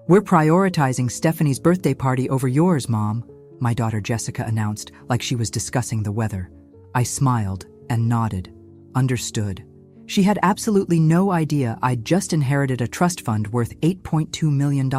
"We're prioritizing Stephanie's birthday party over yours, Mom," my daughter Jessica announced, like she was discussing the weather. I smiled and nodded. Understood. She had absolutely no idea I'd just inherited a trust fund worth $8.2 million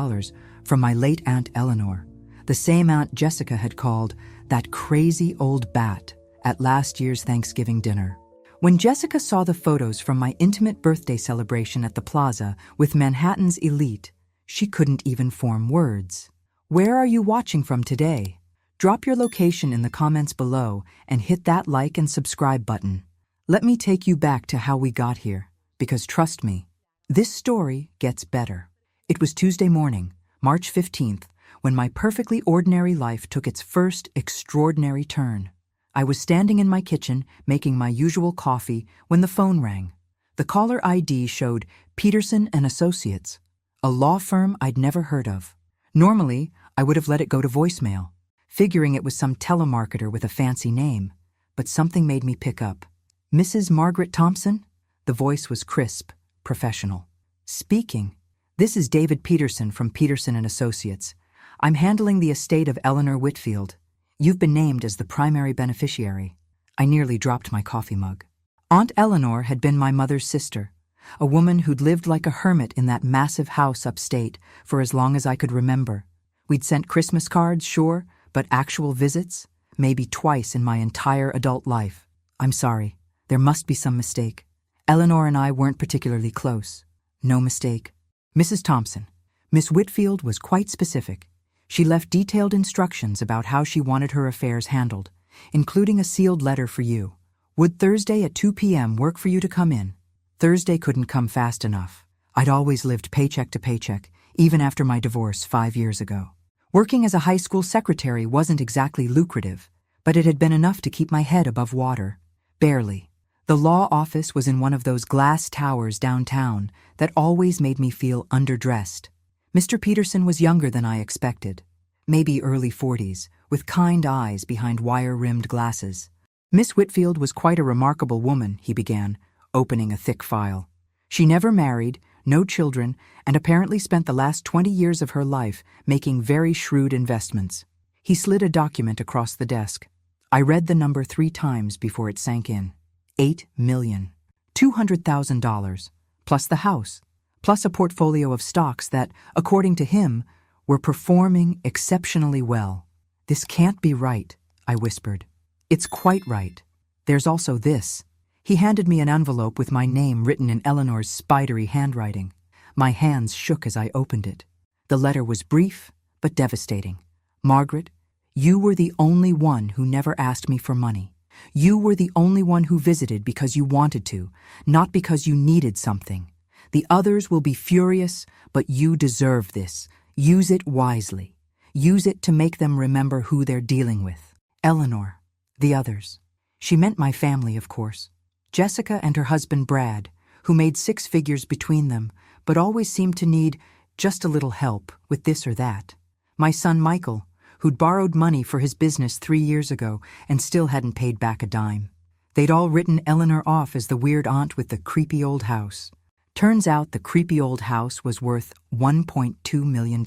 from my late Aunt Eleanor, the same Aunt Jessica had called that crazy old bat at last year's Thanksgiving dinner. When Jessica saw the photos from my intimate birthday celebration at the plaza with Manhattan's elite, she couldn't even form words. "Where are you watching from today? Drop your location in the comments below and hit that like and subscribe button. Let me take you back to how we got here, because trust me, this story gets better." It was Tuesday morning, March 15th, when my perfectly ordinary life took its first extraordinary turn. I was standing in my kitchen making my usual coffee when the phone rang. The caller ID showed Peterson and Associates, a law firm I'd never heard of. Normally, I would have let it go to voicemail, figuring it was some telemarketer with a fancy name, but something made me pick up. "Mrs. Margaret Thompson?" The voice was crisp, professional. "Speaking. This is David Peterson from Peterson and Associates. I'm handling the estate of Eleanor Whitfield. You've been named as the primary beneficiary." I nearly dropped my coffee mug. Aunt Eleanor had been my mother's sister, a woman who'd lived like a hermit in that massive house upstate for as long as I could remember. We'd sent Christmas cards, sure, but actual visits? Maybe twice in my entire adult life. "I'm sorry. There must be some mistake. Eleanor and I weren't particularly close." "No mistake. Mrs. Thompson, Miss Whitfield was quite specific. She left detailed instructions about how she wanted her affairs handled, including a sealed letter for you. Would Thursday at 2 p.m. work for you to come in?" Thursday couldn't come fast enough. I'd always lived paycheck to paycheck, even after my divorce 5 years ago. Working as a high school secretary wasn't exactly lucrative, but it had been enough to keep my head above water. Barely. The law office was in one of those glass towers downtown that always made me feel underdressed. Mr. Peterson was younger than I expected, maybe early 40s, with kind eyes behind wire-rimmed glasses. "Miss Whitfield was quite a remarkable woman," he began, opening a thick file. "She never married, no children, and apparently spent the last 20 years of her life making very shrewd investments." He slid a document across the desk. I read the number 3 times before it sank in. $8,200,000, plus the house, plus a portfolio of stocks that, according to him, were performing exceptionally well. "This can't be right," I whispered. "It's quite right. There's also this." He handed me an envelope with my name written in Eleanor's spidery handwriting. My hands shook as I opened it. The letter was brief, but devastating. "Margaret, you were the only one who never asked me for money. You were the only one who visited because you wanted to, not because you needed something. The others will be furious, but you deserve this. Use it wisely. Use it to make them remember who they're dealing with. Eleanor, the others." She meant my family, of course. Jessica and her husband Brad, who made 6 figures between them, but always seemed to need just a little help with this or that. My son Michael, who'd borrowed money for his business 3 years ago and still hadn't paid back a dime. They'd all written Eleanor off as the weird aunt with the creepy old house. Turns out the creepy old house was worth $1.2 million.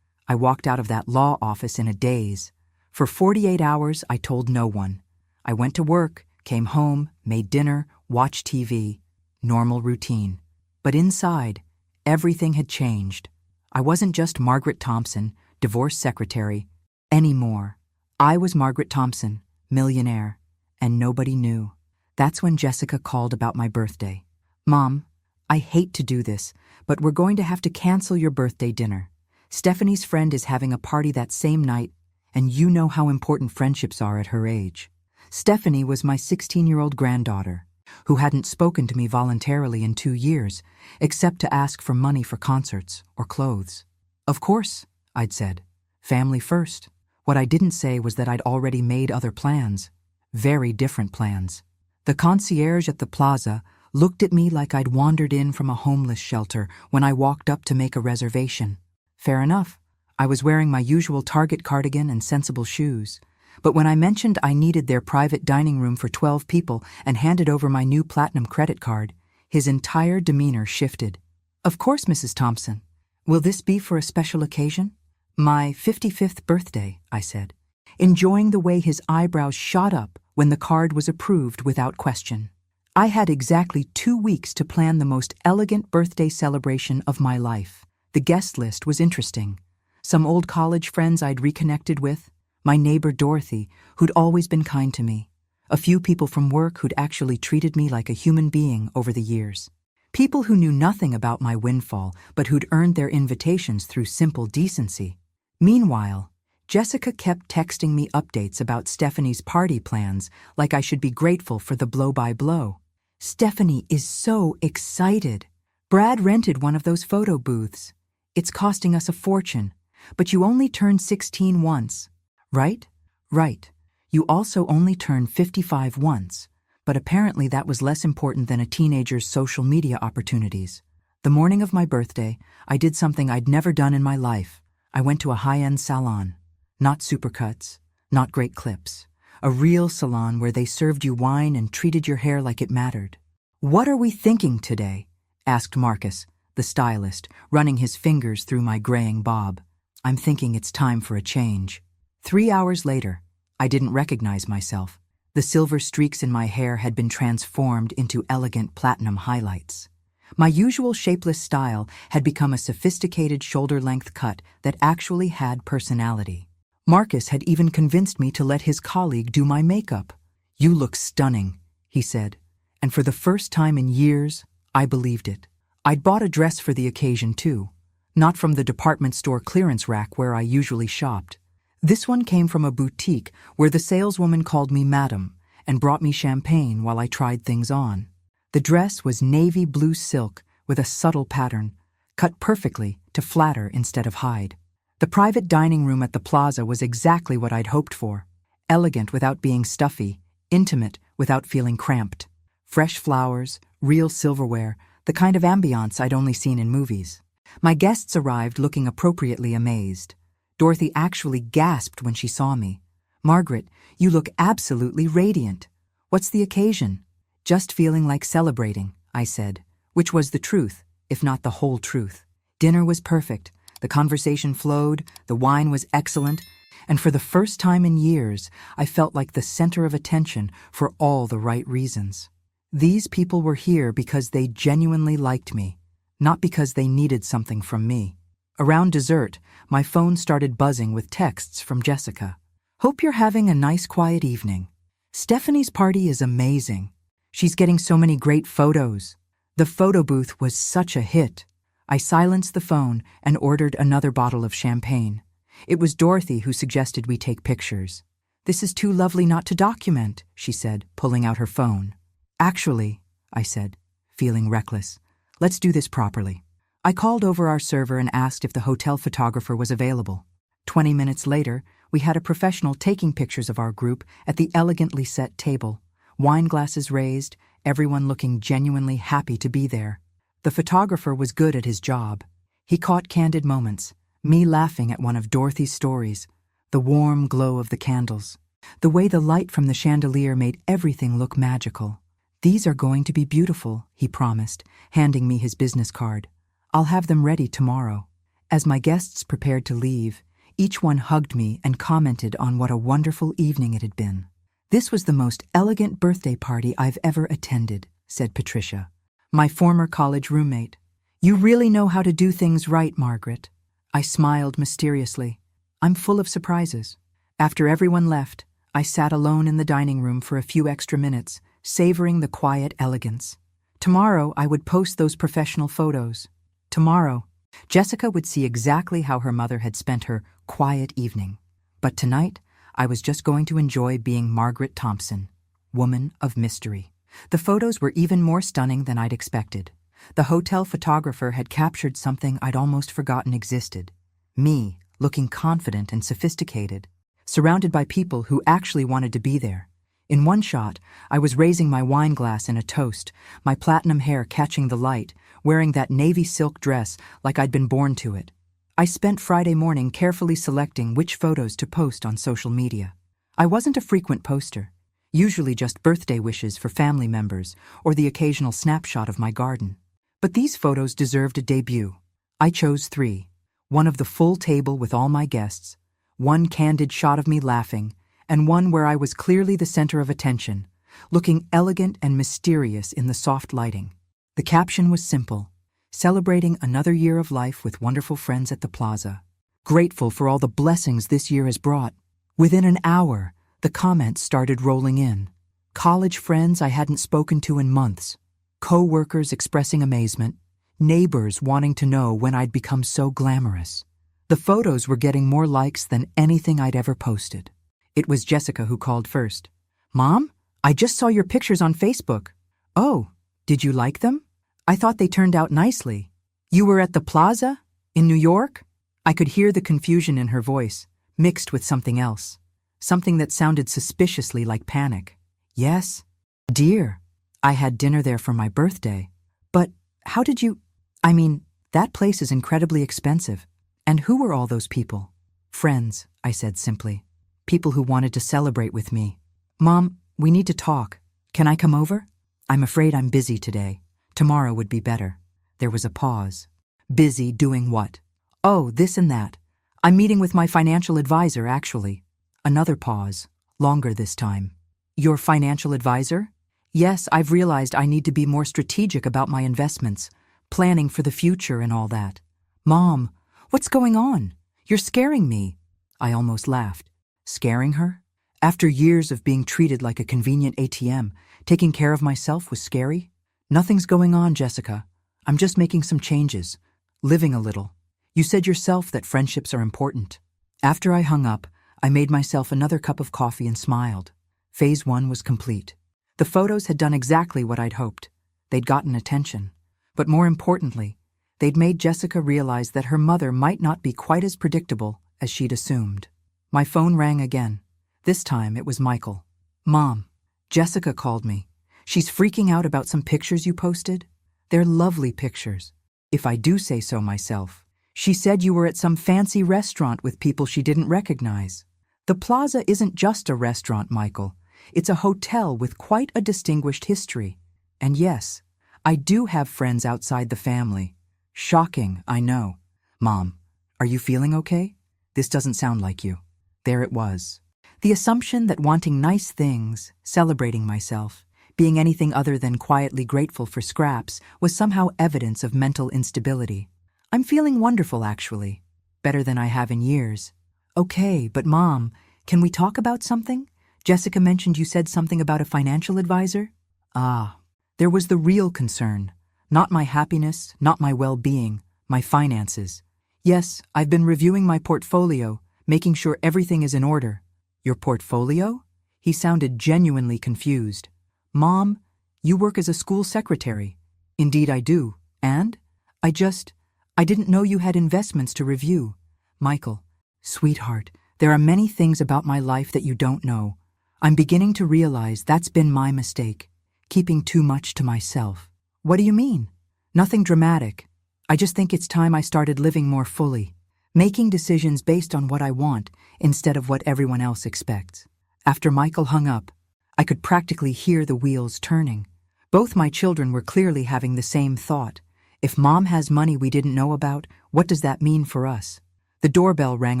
I walked out of that law office in a daze. For 48 hours, I told no one. I went to work, came home, made dinner, watched TV. Normal routine. But inside, everything had changed. I wasn't just Margaret Thompson, divorce secretary, anymore. I was Margaret Thompson, millionaire, and nobody knew. That's when Jessica called about my birthday. "Mom, I hate to do this, but we're going to have to cancel your birthday dinner. Stephanie's friend is having a party that same night, and you know how important friendships are at her age." Stephanie was my 16-year-old granddaughter, who hadn't spoken to me voluntarily in 2 years, except to ask for money for concerts or clothes. "Of course," I'd said. "Family first." What I didn't say was that I'd already made other plans. Very different plans. The concierge at the plaza looked at me like I'd wandered in from a homeless shelter when I walked up to make a reservation. Fair enough. I was wearing my usual Target cardigan and sensible shoes. But when I mentioned I needed their private dining room for 12 people and handed over my new platinum credit card, his entire demeanor shifted. "Of course, Mrs. Thompson. Will this be for a special occasion? My 55th birthday, I said, enjoying the way his eyebrows shot up when the card was approved without question. I had exactly 2 weeks to plan the most elegant birthday celebration of my life. The guest list was interesting. Some old college friends I'd reconnected with, my neighbor Dorothy, who'd always been kind to me, a few people from work who'd actually treated me like a human being over the years. People who knew nothing about my windfall but who'd earned their invitations through simple decency. Meanwhile, Jessica kept texting me updates about Stephanie's party plans like I should be grateful for the blow-by-blow. Stephanie is so excited. Brad rented one of those photo booths. It's costing us a fortune, but you only turned 16 once, right? Right. You also only turned 55 once, but apparently that was less important than a teenager's social media opportunities. The morning of my birthday, I did something I'd never done in my life. I went to a high-end salon. Not supercuts, not great clips. A real salon where they served you wine and treated your hair like it mattered. "What are we thinking today?" asked Marcus, the stylist, running his fingers through my graying bob. "I'm thinking it's time for a change." 3 hours later, I didn't recognize myself. The silver streaks in my hair had been transformed into elegant platinum highlights. My usual shapeless style had become a sophisticated shoulder-length cut that actually had personality. Marcus had even convinced me to let his colleague do my makeup. "You look stunning," he said, and for the first time in years, I believed it. I'd bought a dress for the occasion too, not from the department store clearance rack where I usually shopped. This one came from a boutique where the saleswoman called me madam and brought me champagne while I tried things on. The dress was navy blue silk with a subtle pattern, cut perfectly to flatter instead of hide. The private dining room at the plaza was exactly what I'd hoped for. Elegant without being stuffy, intimate without feeling cramped. Fresh flowers, real silverware, the kind of ambiance I'd only seen in movies. My guests arrived looking appropriately amazed. Dorothy actually gasped when she saw me. "Margaret, you look absolutely radiant. What's the occasion?" "Just feeling like celebrating," I said, which was the truth, if not the whole truth. Dinner was perfect. The conversation flowed, the wine was excellent, and for the first time in years, I felt like the center of attention for all the right reasons. These people were here because they genuinely liked me, not because they needed something from me. Around dessert, my phone started buzzing with texts from Jessica. "Hope you're having a nice quiet evening. Stephanie's party is amazing. She's getting so many great photos. The photo booth was such a hit." I silenced the phone and ordered another bottle of champagne. It was Dorothy who suggested we take pictures. "This is too lovely not to document," she said, pulling out her phone. "Actually," I said, feeling reckless, "let's do this properly." I called over our server and asked if the hotel photographer was available. 20 minutes later, we had a professional taking pictures of our group at the elegantly set table, wine glasses raised, everyone looking genuinely happy to be there. The photographer was good at his job. He caught candid moments, me laughing at one of Dorothy's stories, the warm glow of the candles, the way the light from the chandelier made everything look magical. "These are going to be beautiful," he promised, handing me his business card. "I'll have them ready tomorrow." As my guests prepared to leave, each one hugged me and commented on what a wonderful evening it had been. "This was the most elegant birthday party I've ever attended," said Patricia, my former college roommate. "You really know how to do things right, Margaret." I smiled mysteriously. "I'm full of surprises." After everyone left, I sat alone in the dining room for a few extra minutes, savoring the quiet elegance. Tomorrow, I would post those professional photos. Tomorrow, Jessica would see exactly how her mother had spent her quiet evening. But tonight, I was just going to enjoy being Margaret Thompson, woman of mystery. The photos were even more stunning than I'd expected. The hotel photographer had captured something I'd almost forgotten existed. Me, looking confident and sophisticated, surrounded by people who actually wanted to be there. In one shot, I was raising my wine glass in a toast, my platinum hair catching the light, wearing that navy silk dress like I'd been born to it. I spent Friday morning carefully selecting which photos to post on social media. I wasn't a frequent poster, usually just birthday wishes for family members or the occasional snapshot of my garden. But these photos deserved a debut. I chose 3. One of the full table with all my guests, one candid shot of me laughing, and one where I was clearly the center of attention, looking elegant and mysterious in the soft lighting. The caption was simple: celebrating another year of life with wonderful friends at the plaza. Grateful for all the blessings this year has brought. Within an hour, the comments started rolling in. College friends I hadn't spoken to in months, co-workers expressing amazement, neighbors wanting to know when I'd become so glamorous. The photos were getting more likes than anything I'd ever posted. It was Jessica who called first. "Mom, I just saw your pictures on Facebook." "Oh, did you like them? I thought they turned out nicely. You were at the plaza? In New York?" I could hear the confusion in her voice, mixed with something else. Something that sounded suspiciously like panic. "Yes, dear. I had dinner there for my birthday. But how did you... I mean, that place is incredibly expensive. And who were all those people?" "Friends," I said simply. "People who wanted to celebrate with me." "Mom, we need to talk. Can I come over?" "I'm afraid I'm busy today. Tomorrow would be better." There was a pause. "Busy doing what?" "Oh, this and that. I'm meeting with my financial advisor, actually." Another pause, longer this time. "Your financial advisor?" "Yes, I've realized I need to be more strategic about my investments, planning for the future and all that." "Mom, what's going on? You're scaring me." I almost laughed. Scaring her? After years of being treated like a convenient ATM, taking care of myself was scary? "Nothing's going on, Jessica. I'm just making some changes. Living a little. You said yourself that friendships are important." After I hung up, I made myself another cup of coffee and smiled. Phase 1 was complete. The photos had done exactly what I'd hoped. They'd gotten attention. But more importantly, they'd made Jessica realize that her mother might not be quite as predictable as she'd assumed. My phone rang again. This time it was Michael. "Mom, Jessica called me. She's freaking out about some pictures you posted. They're lovely pictures, if I do say so myself. She said you were at some fancy restaurant with people she didn't recognize." "The plaza isn't just a restaurant, Michael. It's a hotel with quite a distinguished history. And yes, I do have friends outside the family." "Shocking, I know." "Mom, are you feeling okay? This doesn't sound like you." There it was. The assumption that wanting nice things, celebrating myself, being anything other than quietly grateful for scraps was somehow evidence of mental instability. "I'm feeling wonderful, actually. Better than I have in years." "Okay, but Mom, can we talk about something? Jessica mentioned you said something about a financial advisor." Ah, there was the real concern. Not my happiness, not my well-being, my finances. "Yes, I've been reviewing my portfolio, making sure everything is in order." "Your portfolio?" He sounded genuinely confused. "Mom, you work as a school secretary." "Indeed I do. And? I didn't know you had investments to review." "Michael, sweetheart, there are many things about my life that you don't know. I'm beginning to realize that's been my mistake, keeping too much to myself." "What do you mean?" "Nothing dramatic. I just think it's time I started living more fully, making decisions based on what I want instead of what everyone else expects." After Michael hung up, I could practically hear the wheels turning. Both my children were clearly having the same thought. If Mom has money we didn't know about, what does that mean for us? The doorbell rang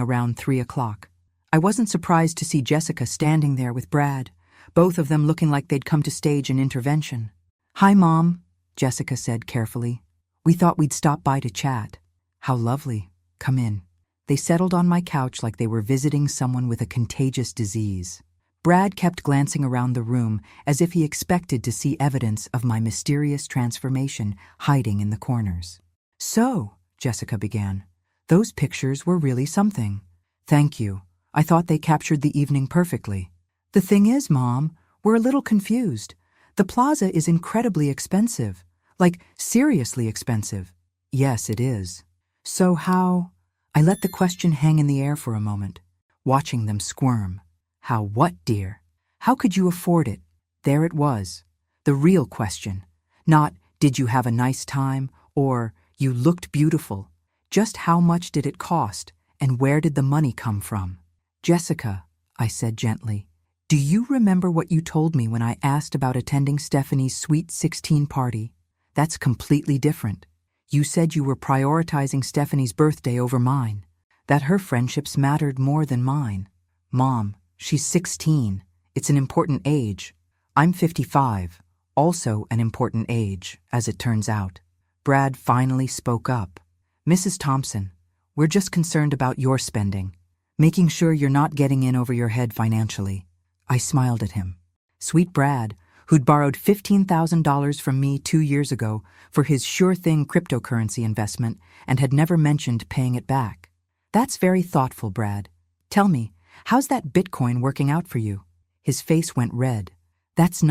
around 3 o'clock. I wasn't surprised to see Jessica standing there with Brad, both of them looking like they'd come to stage an intervention. "Hi, Mom," Jessica said carefully. "We thought we'd stop by to chat." "How lovely. Come in." They settled on my couch like they were visiting someone with a contagious disease. Brad kept glancing around the room as if he expected to see evidence of my mysterious transformation hiding in the corners. "So," Jessica began, "those pictures were really something." "Thank you. I thought they captured the evening perfectly." "The thing is, Mom, we're a little confused. The plaza is incredibly expensive. Like, seriously expensive." "Yes, it is." "So how—" I let the question hang in the air for a moment, watching them squirm. "How what, dear? How could you afford it?" There it was, the real question. Not, "Did you have a nice time?" or "You looked beautiful." Just how much did it cost, and where did the money come from? "Jessica," I said gently, "do you remember what you told me when I asked about attending Stephanie's Sweet 16 party? That's completely different." You said you were prioritizing Stephanie's birthday over mine, that her friendships mattered more than mine. Mom, she's 16. It's an important age. I'm 55, also an important age, as it turns out. Brad finally spoke up. Mrs. Thompson, we're just concerned about your spending, making sure you're not getting in over your head financially. I smiled at him. Sweet Brad, who'd borrowed $15,000 from me 2 years ago for his sure-thing cryptocurrency investment and had never mentioned paying it back. That's very thoughtful, Brad. Tell me, how's that Bitcoin working out for you? His face went red. That's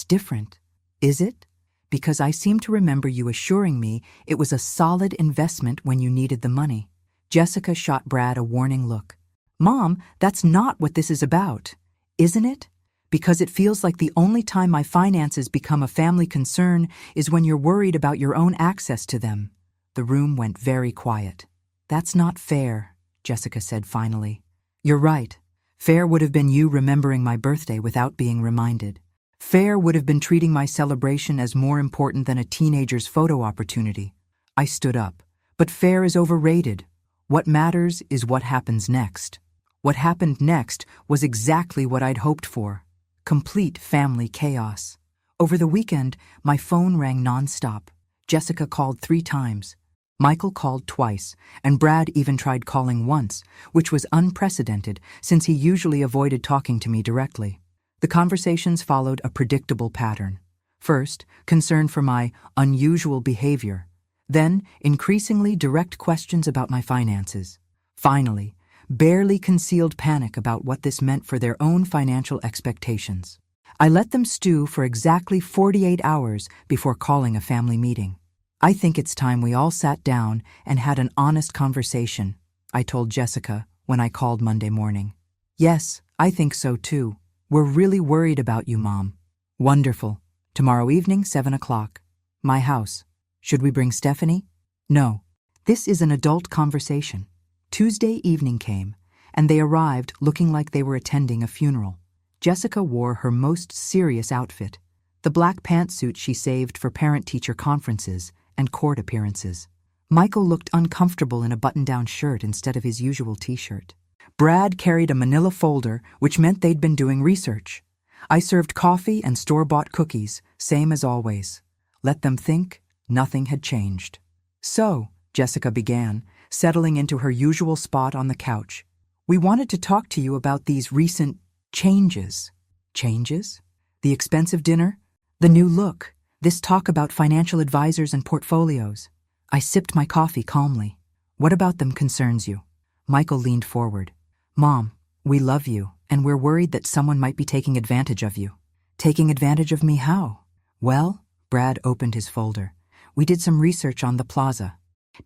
different. Is it? Because I seem to remember you assuring me it was a solid investment when you needed the money. Jessica shot Brad a warning look. Mom, that's not what this is about. Isn't it? Because it feels like the only time my finances become a family concern is when you're worried about your own access to them. The room went very quiet. That's not fair, Jessica said finally. You're right. Fair would have been you remembering my birthday without being reminded. Fair would have been treating my celebration as more important than a teenager's photo opportunity. I stood up. But fair is overrated. What matters is what happens next. What happened next was exactly what I'd hoped for. Complete family chaos. Over the weekend, my phone rang nonstop. Jessica called 3 times. Michael called twice, and Brad even tried calling once, which was unprecedented since he usually avoided talking to me directly. The conversations followed a predictable pattern. First, concern for my unusual behavior. Then, increasingly direct questions about my finances. Finally, barely concealed panic about what this meant for their own financial expectations. I let them stew for exactly 48 hours before calling a family meeting. I think it's time we all sat down and had an honest conversation, I told Jessica when I called Monday morning. Yes, I think so too. We're really worried about you, Mom. Wonderful. Tomorrow evening, 7 o'clock. My house. Should we bring Stephanie? No. This is an adult conversation. Tuesday evening came, and they arrived looking like they were attending a funeral. Jessica wore her most serious outfit, the black pantsuit she saved for parent-teacher conferences and court appearances. Michael looked uncomfortable in a button-down shirt instead of his usual t-shirt. Brad carried a manila folder, which meant they'd been doing research. I served coffee and store-bought cookies, same as always. Let them think nothing had changed. So, Jessica began, settling into her usual spot on the couch. We wanted to talk to you about these recent changes. Changes? The expensive dinner? The new look? This talk about financial advisors and portfolios? I sipped my coffee calmly. What about them concerns you? Michael leaned forward. Mom, we love you, and we're worried that someone might be taking advantage of you. Taking advantage of me how? Well, Brad opened his folder. We did some research on the plaza.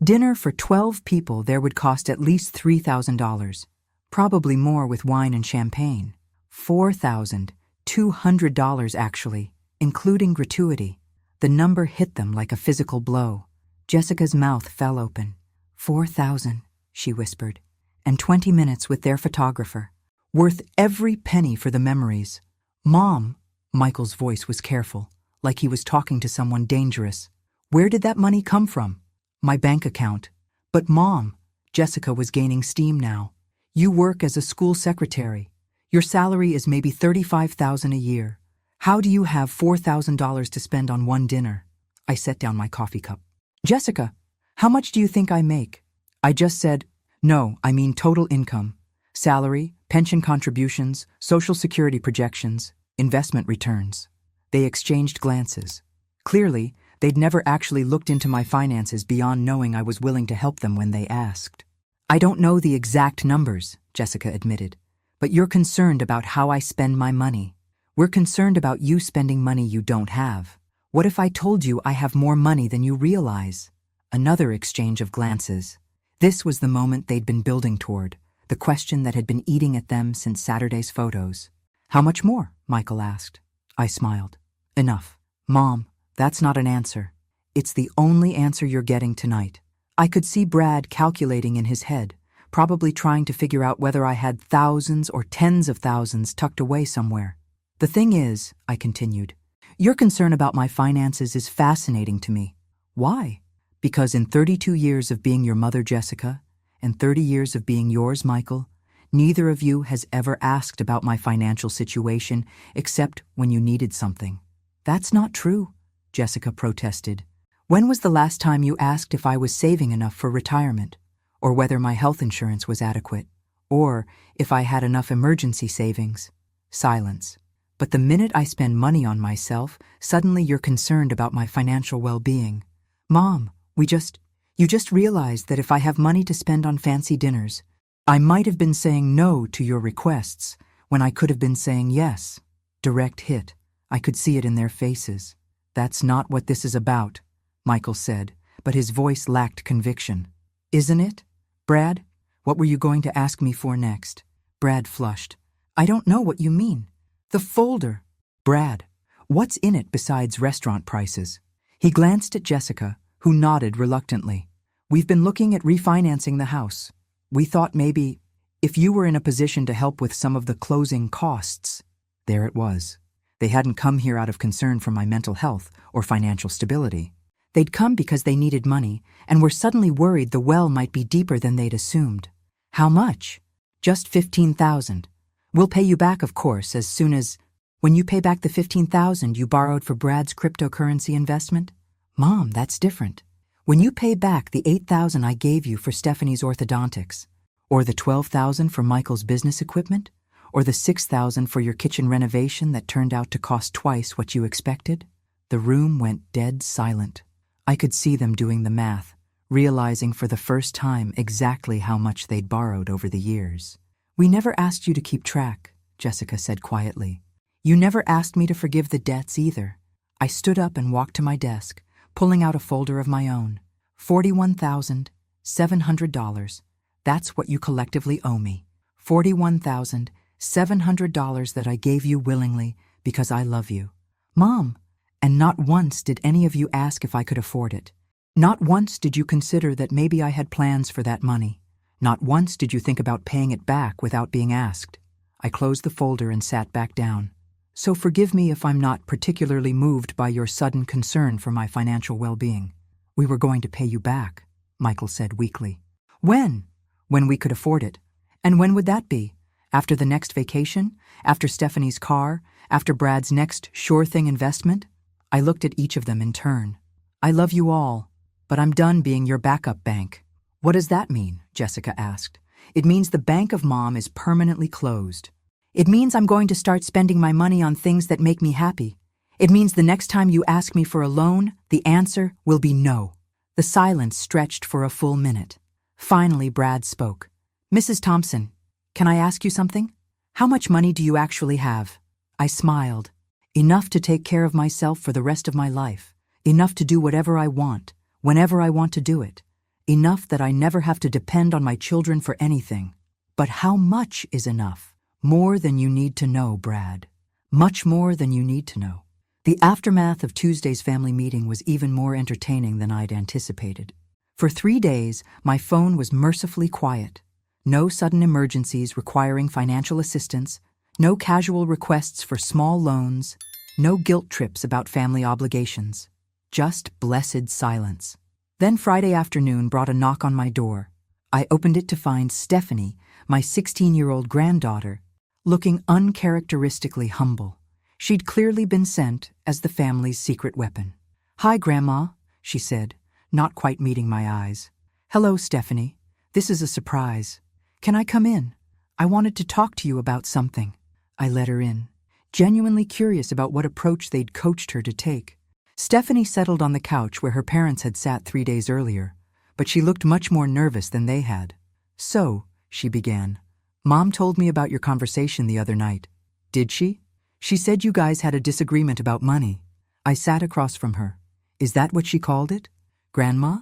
Dinner for 12 people there would cost at least $3,000, probably more with wine and champagne. $4,200 actually, including gratuity. The number hit them like a physical blow. Jessica's mouth fell open. 4,000, she whispered, and 20 minutes with their photographer. Worth every penny for the memories. Mom, Michael's voice was careful, like he was talking to someone dangerous. Where did that money come from? My bank account. But Mom, Jessica was gaining steam now. You work as a school secretary. Your salary is maybe $35,000 a year. How do you have $4,000 to spend on one dinner? I set down my coffee cup. Jessica, how much do you think I make? I just said, no, I mean total income. Salary, pension contributions, Social Security projections, investment returns. They exchanged glances. Clearly, they'd never actually looked into my finances beyond knowing I was willing to help them when they asked. I don't know the exact numbers, Jessica admitted, but you're concerned about how I spend my money. We're concerned about you spending money you don't have. What if I told you I have more money than you realize? Another exchange of glances. This was the moment they'd been building toward, the question that had been eating at them since Saturday's photos. How much more? Michael asked. I smiled. Enough. Mom, that's not an answer. It's the only answer you're getting tonight. I could see Brad calculating in his head, probably trying to figure out whether I had thousands or tens of thousands tucked away somewhere. The thing is, I continued, your concern about my finances is fascinating to me. Why? Because in 32 years of being your mother, Jessica, and 30 years of being yours, Michael, neither of you has ever asked about my financial situation except when you needed something. That's not true, Jessica protested. When was the last time you asked if I was saving enough for retirement, or whether my health insurance was adequate, or if I had enough emergency savings? Silence. But the minute I spend money on myself, suddenly you're concerned about my financial well-being. Mom, you just realized that if I have money to spend on fancy dinners, I might have been saying no to your requests when I could have been saying yes. Direct hit. I could see it in their faces. That's not what this is about, Michael said, but his voice lacked conviction. Isn't it? Brad, what were you going to ask me for next? Brad flushed. I don't know what you mean. The folder. Brad, what's in it besides restaurant prices? He glanced at Jessica, who nodded reluctantly. We've been looking at refinancing the house. We thought maybe, if you were in a position to help with some of the closing costs. There it was. They hadn't come here out of concern for my mental health or financial stability. They'd come because they needed money and were suddenly worried the well might be deeper than they'd assumed. How much? Just $15,000. We'll pay you back, of course, as soon as... When you pay back the $15,000 you borrowed for Brad's cryptocurrency investment? Mom, that's different. When you pay back the $8,000 I gave you for Stephanie's orthodontics, or the $12,000 for Michael's business equipment, or the $6,000 for your kitchen renovation that turned out to cost twice what you expected? The room went dead silent. I could see them doing the math, realizing for the first time exactly how much they'd borrowed over the years. We never asked you to keep track, Jessica said quietly. You never asked me to forgive the debts either. I stood up and walked to my desk, pulling out a folder of my own. $41,700. That's what you collectively owe me. $41,700 that I gave you willingly because I love you. Mom, and not once did any of you ask if I could afford it. Not once did you consider that maybe I had plans for that money. Not once did you think about paying it back without being asked. I closed the folder and sat back down. So forgive me if I'm not particularly moved by your sudden concern for my financial well-being. We were going to pay you back, Michael said weakly. When? When we could afford it. And when would that be? After the next vacation? After Stephanie's car? After Brad's next sure-thing investment? I looked at each of them in turn. I love you all, but I'm done being your backup bank. What does that mean? Jessica asked. It means the bank of Mom is permanently closed. It means I'm going to start spending my money on things that make me happy. It means the next time you ask me for a loan, the answer will be no. The silence stretched for a full minute. Finally, Brad spoke. Mrs. Thompson, can I ask you something? How much money do you actually have? I smiled. Enough to take care of myself for the rest of my life. Enough to do whatever I want, whenever I want to do it. Enough that I never have to depend on my children for anything. But how much is enough? More than you need to know, Brad. Much more than you need to know. The aftermath of Tuesday's family meeting was even more entertaining than I'd anticipated. For 3 days, my phone was mercifully quiet. No sudden emergencies requiring financial assistance, no casual requests for small loans, no guilt trips about family obligations. Just blessed silence. Then Friday afternoon brought a knock on my door. I opened it to find Stephanie, my 16-year-old granddaughter, looking uncharacteristically humble. She'd clearly been sent as the family's secret weapon. Hi, Grandma, she said, not quite meeting my eyes. Hello, Stephanie. This is a surprise. Can I come in? I wanted to talk to you about something. I let her in, genuinely curious about what approach they'd coached her to take. Stephanie settled on the couch where her parents had sat 3 days earlier, but she looked much more nervous than they had. So, she began, Mom told me about your conversation the other night. Did she? She said you guys had a disagreement about money. I sat across from her. Is that what she called it? Grandma,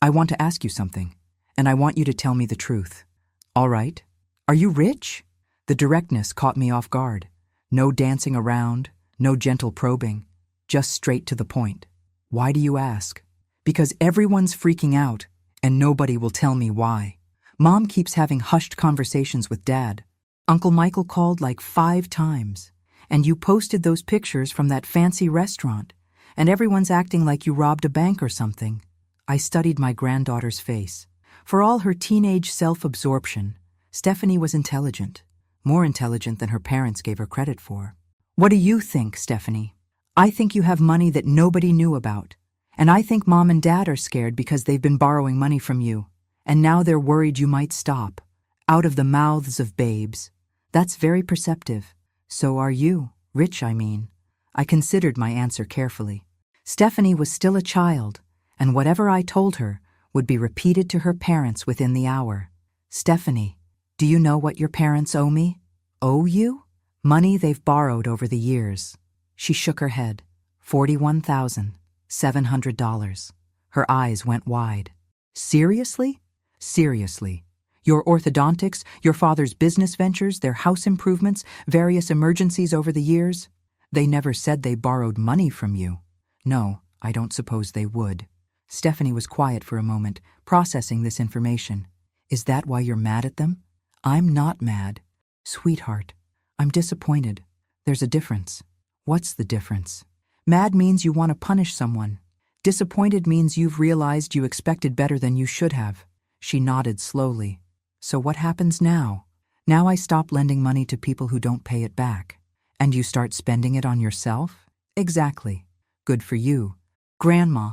I want to ask you something, and I want you to tell me the truth. All right. Are you rich? The directness caught me off guard. No dancing around, no gentle probing, just straight to the point. Why do you ask? Because everyone's freaking out, and nobody will tell me why. Mom keeps having hushed conversations with Dad. Uncle Michael called like 5 times, and you posted those pictures from that fancy restaurant, and everyone's acting like you robbed a bank or something. I studied my granddaughter's face. For all her teenage self-absorption, Stephanie was intelligent, more intelligent than her parents gave her credit for. What do you think, Stephanie? I think you have money that nobody knew about. And I think Mom and Dad are scared because they've been borrowing money from you. And now they're worried you might stop. Out of the mouths of babes. That's very perceptive. So are you. Rich, I mean. I considered my answer carefully. Stephanie was still a child, and whatever I told her would be repeated to her parents within the hour. Stephanie, do you know what your parents owe me? Owe you? Money they've borrowed over the years. She shook her head. $41,700. Her eyes went wide. Seriously? Seriously. Your orthodontics, your father's business ventures, their house improvements, various emergencies over the years? They never said they borrowed money from you. No, I don't suppose they would. Stephanie was quiet for a moment, processing this information. Is that why you're mad at them? I'm not mad. Sweetheart, I'm disappointed. There's a difference. What's the difference? Mad means you want to punish someone. Disappointed means you've realized you expected better than you should have. She nodded slowly. So what happens now? Now I stop lending money to people who don't pay it back. And you start spending it on yourself? Exactly. Good for you. Grandma,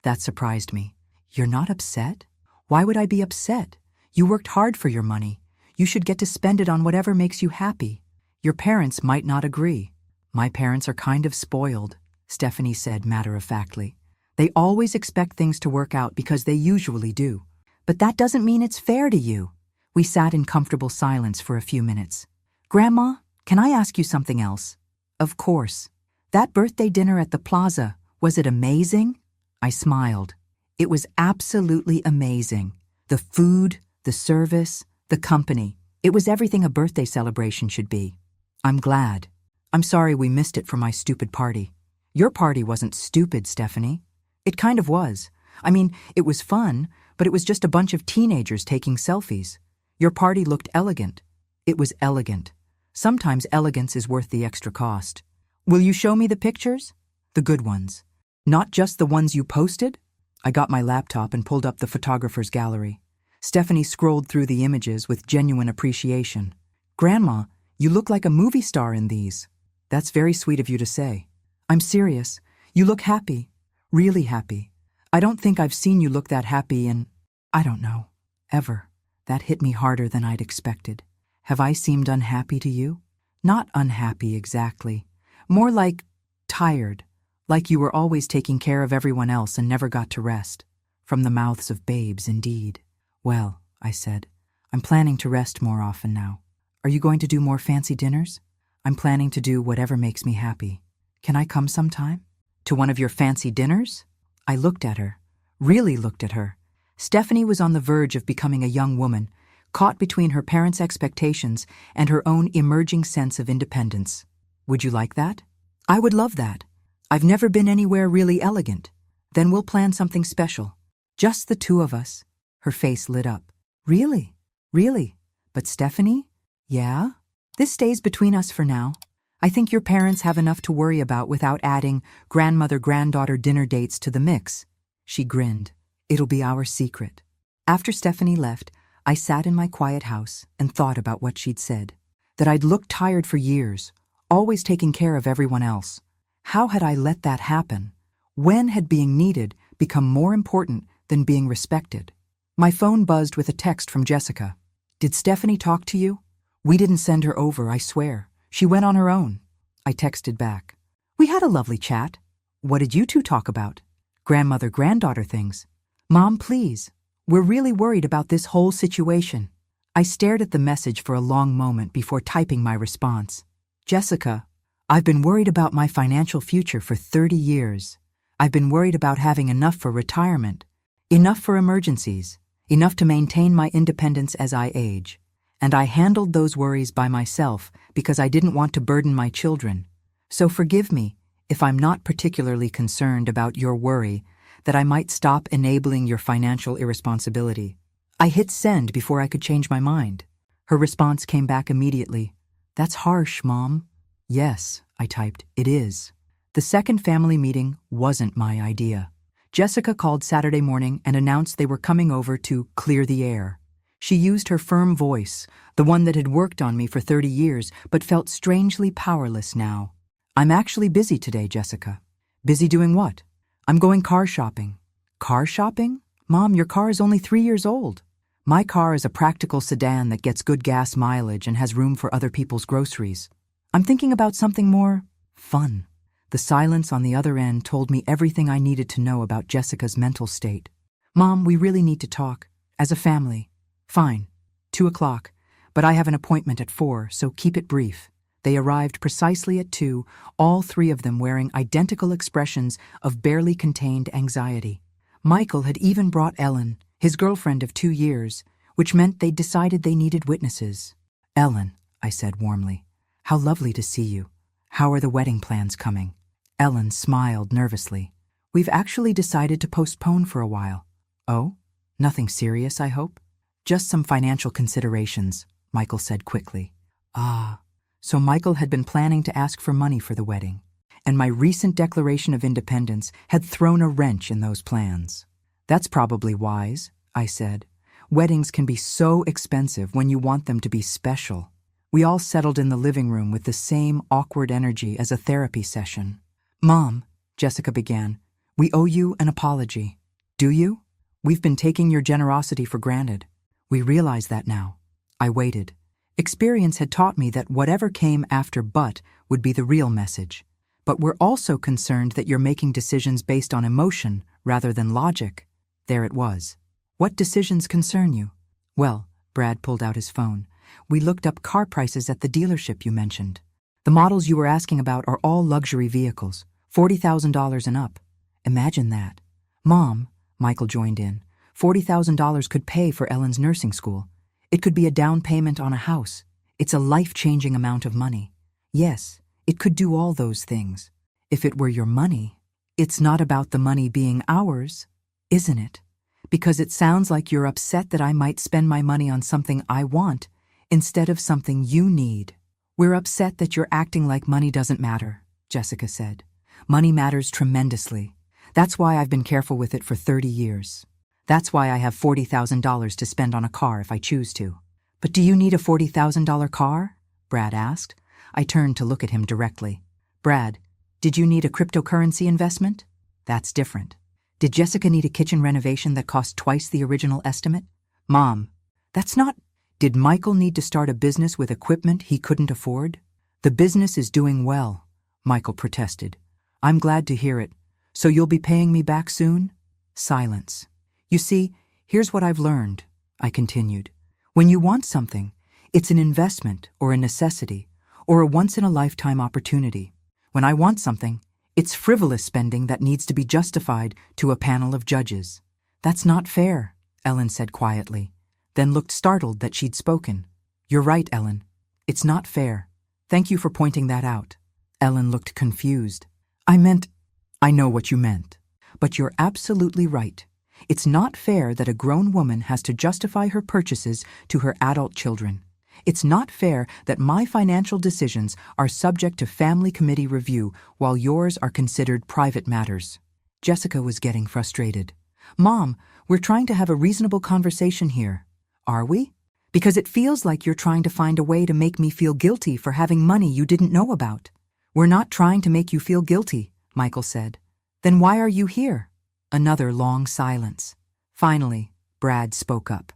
that surprised me. You're not upset? Why would I be upset? You worked hard for your money. You should get to spend it on whatever makes you happy. Your parents might not agree. My parents are kind of spoiled, Stephanie said matter-of-factly. They always expect things to work out because they usually do. But that doesn't mean it's fair to you. We sat in comfortable silence for a few minutes. Grandma, can I ask you something else? Of course. That birthday dinner at the plaza, was it amazing? I smiled. It was absolutely amazing. The food, the service, the company. It was everything a birthday celebration should be. I'm glad. I'm sorry we missed it for my stupid party. Your party wasn't stupid, Stephanie. It kind of was. I mean, it was fun, but it was just a bunch of teenagers taking selfies. Your party looked elegant. It was elegant. Sometimes elegance is worth the extra cost. Will you show me the pictures? The good ones. Not just the ones you posted? I got my laptop and pulled up the photographer's gallery. Stephanie scrolled through the images with genuine appreciation. Grandma, you look like a movie star in these. That's very sweet of you to say. I'm serious. You look happy. Really happy. I don't think I've seen you look that happy in, I don't know, ever. That hit me harder than I'd expected. Have I seemed unhappy to you? Not unhappy exactly. More like tired. Like you were always taking care of everyone else and never got to rest. From the mouths of babes, indeed. Well, I said, I'm planning to rest more often now. Are you going to do more fancy dinners? I'm planning to do whatever makes me happy. Can I come sometime? To one of your fancy dinners? I looked at her. Really looked at her. Stephanie was on the verge of becoming a young woman, caught between her parents' expectations and her own emerging sense of independence. Would you like that? I would love that. I've never been anywhere really elegant. Then we'll plan something special. Just the two of us. Her face lit up. Really? Really? But Stephanie? Yeah? This stays between us for now. I think your parents have enough to worry about without adding grandmother-granddaughter dinner dates to the mix. She grinned. It'll be our secret. After Stephanie left, I sat in my quiet house and thought about what she'd said. That I'd looked tired for years, always taking care of everyone else. How had I let that happen? When had being needed become more important than being respected? My phone buzzed with a text from Jessica. Did Stephanie talk to you? We didn't send her over, I swear. She went on her own. I texted back. We had a lovely chat. What did you two talk about? Grandmother-granddaughter things. Mom, please. We're really worried about this whole situation. I stared at the message for a long moment before typing my response. Jessica, I've been worried about my financial future for 30 years. I've been worried about having enough for retirement, enough for emergencies, enough to maintain my independence as I age. And I handled those worries by myself because I didn't want to burden my children. So forgive me if I'm not particularly concerned about your worry that I might stop enabling your financial irresponsibility. I hit send before I could change my mind. Her response came back immediately. That's harsh, Mom. Yes, I typed, it is. The second family meeting wasn't my idea. Jessica called Saturday morning and announced they were coming over to clear the air. She used her firm voice, the one that had worked on me for 30 years, but felt strangely powerless now. I'm actually busy today, Jessica. Busy doing what? I'm going car shopping. Car shopping? Mom, your car is only 3 years old. My car is a practical sedan that gets good gas mileage and has room for other people's groceries. I'm thinking about something more fun. The silence on the other end told me everything I needed to know about Jessica's mental state. Mom, we really need to talk. As a family. Fine. 2 o'clock. But I have an appointment at 4, so keep it brief. They arrived precisely at 2, all three of them wearing identical expressions of barely contained anxiety. Michael had even brought Ellen, his girlfriend of 2 years, which meant they'd decided they needed witnesses. Ellen, I said warmly, how lovely to see you. How are the wedding plans coming? Ellen smiled nervously. We've actually decided to postpone for a while. Oh? Nothing serious, I hope? Just some financial considerations, Michael said quickly. Ah, so Michael had been planning to ask for money for the wedding, and my recent Declaration of Independence had thrown a wrench in those plans. That's probably wise, I said. Weddings can be so expensive when you want them to be special. We all settled in the living room with the same awkward energy as a therapy session. Mom, Jessica began, we owe you an apology. Do you? We've been taking your generosity for granted. We realize that now. I waited. Experience had taught me that whatever came after "but" would be the real message. But we're also concerned that you're making decisions based on emotion rather than logic. There it was. What decisions concern you? Well, Brad pulled out his phone. We looked up car prices at the dealership you mentioned. The models you were asking about are all luxury vehicles, $40,000 and up. Imagine that. Mom, Michael joined in, $40,000 could pay for Ellen's nursing school. It could be a down payment on a house. It's a life-changing amount of money. Yes, it could do all those things. If it were your money, it's not about the money being ours, isn't it? Because it sounds like you're upset that I might spend my money on something I want instead of something you need. We're upset that you're acting like money doesn't matter, Jessica said. Money matters tremendously. That's why I've been careful with it for 30 years. That's why I have $40,000 to spend on a car if I choose to. But do you need a $40,000 car? Brad asked. I turned to look at him directly. Brad, did you need a cryptocurrency investment? That's different. Did Jessica need a kitchen renovation that cost twice the original estimate? Mom, that's not... Did Michael need to start a business with equipment he couldn't afford? The business is doing well, Michael protested. I'm glad to hear it. So you'll be paying me back soon? Silence. You see, here's what I've learned, I continued. When you want something, it's an investment or a necessity or a once-in-a-lifetime opportunity. When I want something, it's frivolous spending that needs to be justified to a panel of judges. That's not fair, Ellen said quietly, then looked startled that she'd spoken. You're right, Ellen. It's not fair. Thank you for pointing that out. Ellen looked confused. I know what you meant. But you're absolutely right. It's not fair that a grown woman has to justify her purchases to her adult children. It's not fair that my financial decisions are subject to family committee review while yours are considered private matters. Jessica was getting frustrated. Mom, we're trying to have a reasonable conversation here. Are we? Because it feels like you're trying to find a way to make me feel guilty for having money you didn't know about. We're not trying to make you feel guilty, Michael said. Then why are you here? Another long silence. Finally, Brad spoke up.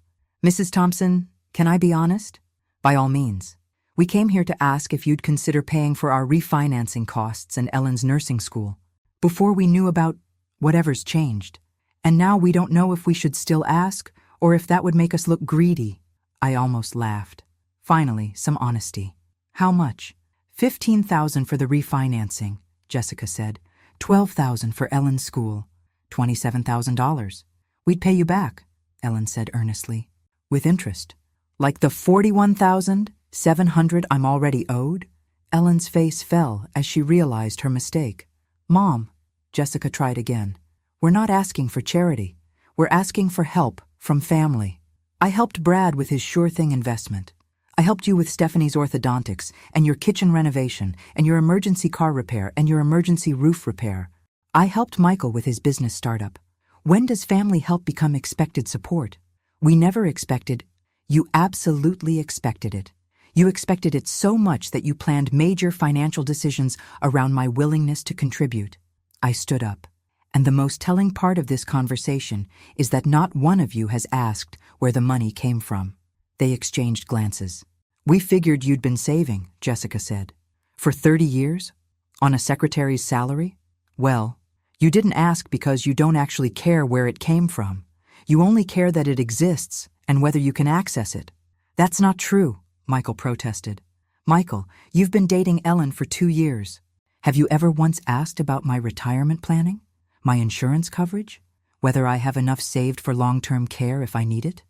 Mrs. Thompson, can I be honest? By all means. We came here to ask if you'd consider paying for our refinancing costs and Ellen's nursing school. Before we knew about whatever's changed. And now we don't know if we should still ask or if that would make us look greedy. I almost laughed. Finally, some honesty. How much? $15,000 for the refinancing, Jessica said. $12,000 for Ellen's school. $27,000. We'd pay you back, Ellen said earnestly. With interest. Like the $41,700 I'm already owed? Ellen's face fell as she realized her mistake. Mom, Jessica tried again. We're not asking for charity. We're asking for help from family. I helped Brad with his sure thing investment. I helped you with Stephanie's orthodontics and your kitchen renovation and your emergency car repair and your emergency roof repair. I helped Michael with his business startup. When does family help become expected support? We never expected. You absolutely expected it. You expected it so much that you planned major financial decisions around my willingness to contribute. I stood up. And the most telling part of this conversation is that not one of you has asked where the money came from. They exchanged glances. We figured you'd been saving, Jessica said. For 30 years? On a secretary's salary? Well, you didn't ask because you don't actually care where it came from. You only care that it exists and whether you can access it. That's not true, Michael protested. Michael, you've been dating Ellen for 2 years. Have you ever once asked about my retirement planning? My insurance coverage? Whether I have enough saved for long-term care if I need it?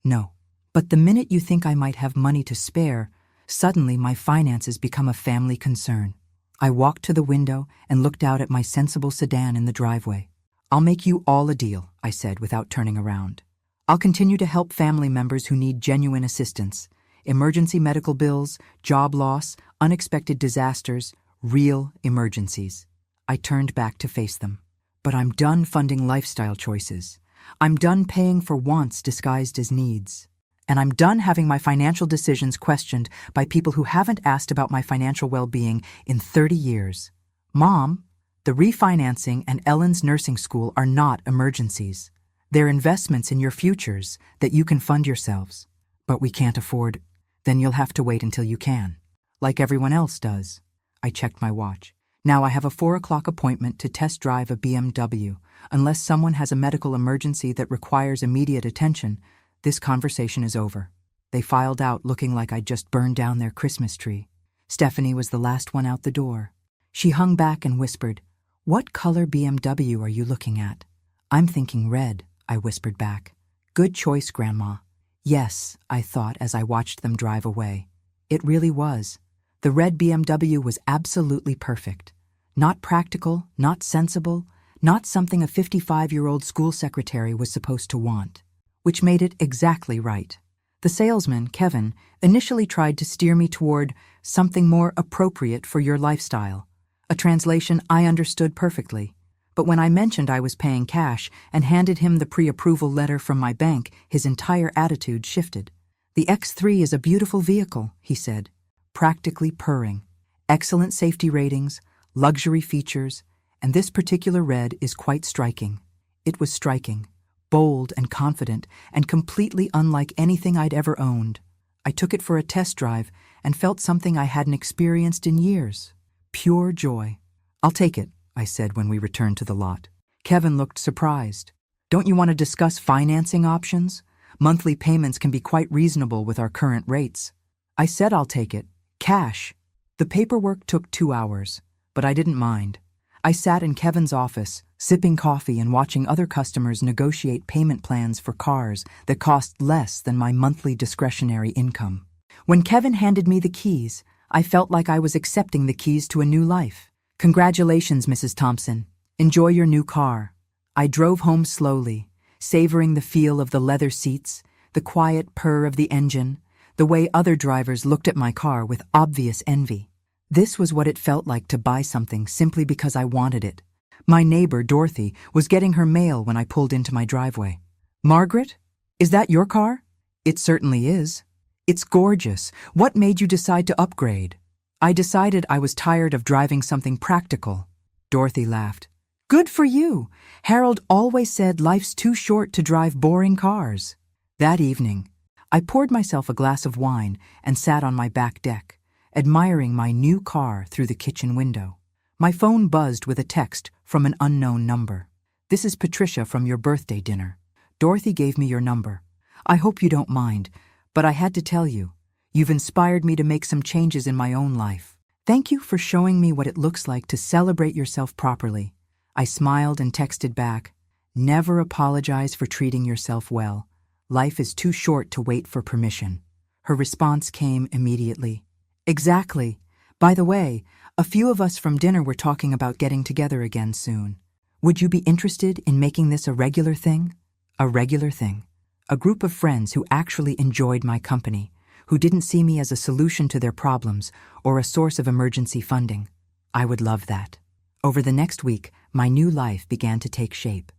No. But the minute you think I might have money to spare, suddenly my finances become a family concern. I walked to the window and looked out at my sensible sedan in the driveway. I'll make you all a deal, I said without turning around. I'll continue to help family members who need genuine assistance. Emergency medical bills, job loss, unexpected disasters, real emergencies. I turned back to face them. But I'm done funding lifestyle choices. I'm done paying for wants disguised as needs. And I'm done having my financial decisions questioned by people who haven't asked about my financial well-being in 30 years. Mom, the refinancing and Ellen's nursing school are not emergencies. They're investments in your futures that you can fund yourselves. But we can't afford. Then you'll have to wait until you can. Like everyone else does. I checked my watch. Now I have a 4 o'clock appointment to test drive a BMW. Unless someone has a medical emergency that requires immediate attention, this conversation is over. They filed out looking like I'd just burned down their Christmas tree. Stephanie was the last one out the door. She hung back and whispered, "What color BMW are you looking at?" "I'm thinking red," I whispered back. "Good choice, Grandma." Yes, I thought as I watched them drive away. It really was. The red BMW was absolutely perfect. Not practical, not sensible, not something a 55-year-old school secretary was supposed to want. Which made it exactly right. The salesman, Kevin, initially tried to steer me toward something more appropriate for your lifestyle, a translation I understood perfectly. But when I mentioned I was paying cash and handed him the pre-approval letter from my bank, his entire attitude shifted. "The X3 is a beautiful vehicle," he said, practically purring. "Excellent safety ratings, luxury features, and this particular red is quite striking." It was striking. Bold and confident, and completely unlike anything I'd ever owned. I took it for a test drive and felt something I hadn't experienced in years. Pure joy. "I'll take it," I said when we returned to the lot. Kevin looked surprised. "Don't you want to discuss financing options? Monthly payments can be quite reasonable with our current rates." I said I'll take it. Cash. The paperwork took 2 hours, but I didn't mind. I sat in Kevin's office, sipping coffee and watching other customers negotiate payment plans for cars that cost less than my monthly discretionary income. When Kevin handed me the keys, I felt like I was accepting the keys to a new life. "Congratulations, Mrs. Thompson. Enjoy your new car." I drove home slowly, savoring the feel of the leather seats, the quiet purr of the engine, the way other drivers looked at my car with obvious envy. This was what it felt like to buy something simply because I wanted it. My neighbor, Dorothy, was getting her mail when I pulled into my driveway. "Margaret, is that your car?" "It certainly is." "It's gorgeous. What made you decide to upgrade?" "I decided I was tired of driving something practical." Dorothy laughed. "Good for you. Harold always said life's too short to drive boring cars." That evening, I poured myself a glass of wine and sat on my back deck, admiring my new car through the kitchen window. My phone buzzed with a text from an unknown number. "This is Patricia from your birthday dinner. Dorothy gave me your number. I hope you don't mind, but I had to tell you. You've inspired me to make some changes in my own life. Thank you for showing me what it looks like to celebrate yourself properly." I smiled and texted back, "Never apologize for treating yourself well. Life is too short to wait for permission." Her response came immediately. "Exactly. By the way, a few of us from dinner were talking about getting together again soon. Would you be interested in making this a regular thing?" A regular thing. A group of friends who actually enjoyed my company, who didn't see me as a solution to their problems or a source of emergency funding. I would love that. Over the next week, my new life began to take shape.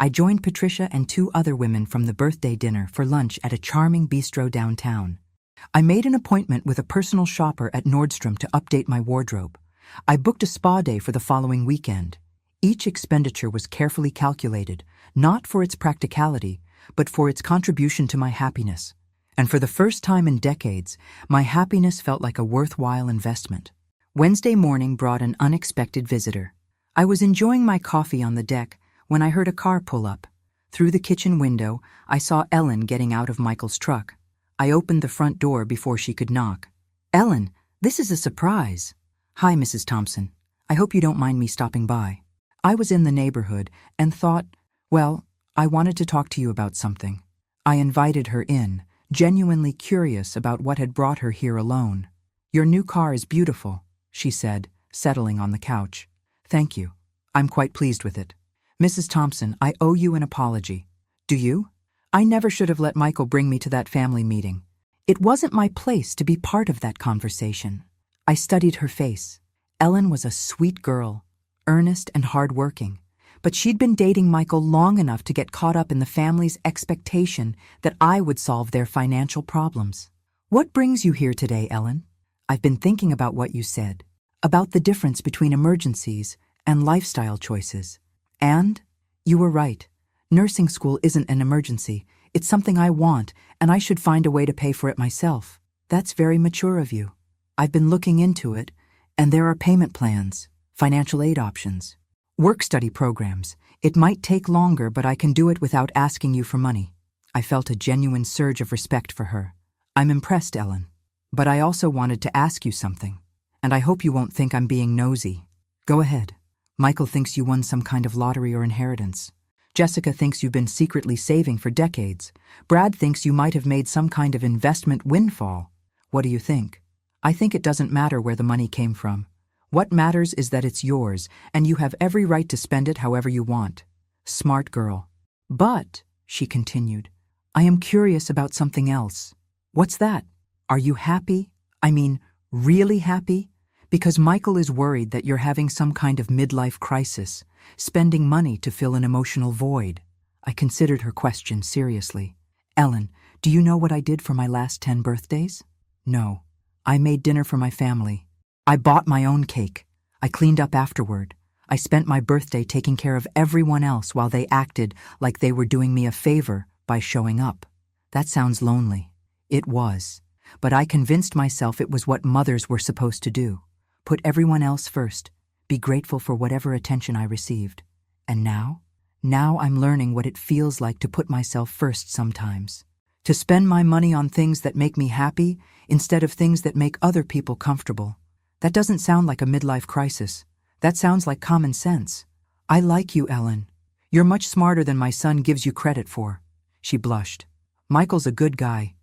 I joined Patricia and 2 other women from the birthday dinner for lunch at a charming bistro downtown. I made an appointment with a personal shopper at Nordstrom to update my wardrobe. I booked a spa day for the following weekend. Each expenditure was carefully calculated, not for its practicality, but for its contribution to my happiness. And for the first time in decades, my happiness felt like a worthwhile investment. Wednesday morning brought an unexpected visitor. I was enjoying my coffee on the deck when I heard a car pull up. Through the kitchen window, I saw Ellen getting out of Michael's truck. I opened the front door before she could knock. "Ellen, this is a surprise." "Hi, Mrs. Thompson. I hope you don't mind me stopping by." I was in the neighborhood and thought, well, I wanted to talk to you about something. I invited her in, genuinely curious about what had brought her here alone. "Your new car is beautiful," she said, settling on the couch. "Thank you. I'm quite pleased with it. Mrs. Thompson, I owe you an apology." "Do you?" "I never should have let Michael bring me to that family meeting. It wasn't my place to be part of that conversation." I studied her face. Ellen was a sweet girl, earnest and hardworking, but she'd been dating Michael long enough to get caught up in the family's expectation that I would solve their financial problems. "What brings you here today, Ellen?" "I've been thinking about what you said, about the difference between emergencies and lifestyle choices. And you were right. Nursing school isn't an emergency. It's something I want, and I should find a way to pay for it myself." "That's very mature of you." "I've been looking into it, and there are payment plans, financial aid options, work-study programs. It might take longer, but I can do it without asking you for money." I felt a genuine surge of respect for her. "I'm impressed, Ellen. But I also wanted to ask you something, and I hope you won't think I'm being nosy." "Go ahead." "Michael thinks you won some kind of lottery or inheritance. Jessica thinks you've been secretly saving for decades. Brad thinks you might have made some kind of investment windfall. What do you think?" "I think it doesn't matter where the money came from. What matters is that it's yours, and you have every right to spend it however you want." "Smart girl." "But," she continued, "I am curious about something else." "What's that?" "Are you happy? I mean, really happy? Because Michael is worried that you're having some kind of midlife crisis, spending money to fill an emotional void." I considered her question seriously. "Ellen, do you know what I did for my last 10 birthdays?" "No. I made dinner for my family. I bought my own cake. I cleaned up afterward. I spent my birthday taking care of everyone else while they acted like they were doing me a favor by showing up." "That sounds lonely." It was. But I convinced myself it was what mothers were supposed to do. Put everyone else first. Be grateful for whatever attention I received. And now? Now I'm learning what it feels like to put myself first sometimes. To spend my money on things that make me happy instead of things that make other people comfortable. That doesn't sound like a midlife crisis. That sounds like common sense. "I like you, Ellen. You're much smarter than my son gives you credit for." She blushed. "Michael's a good guy.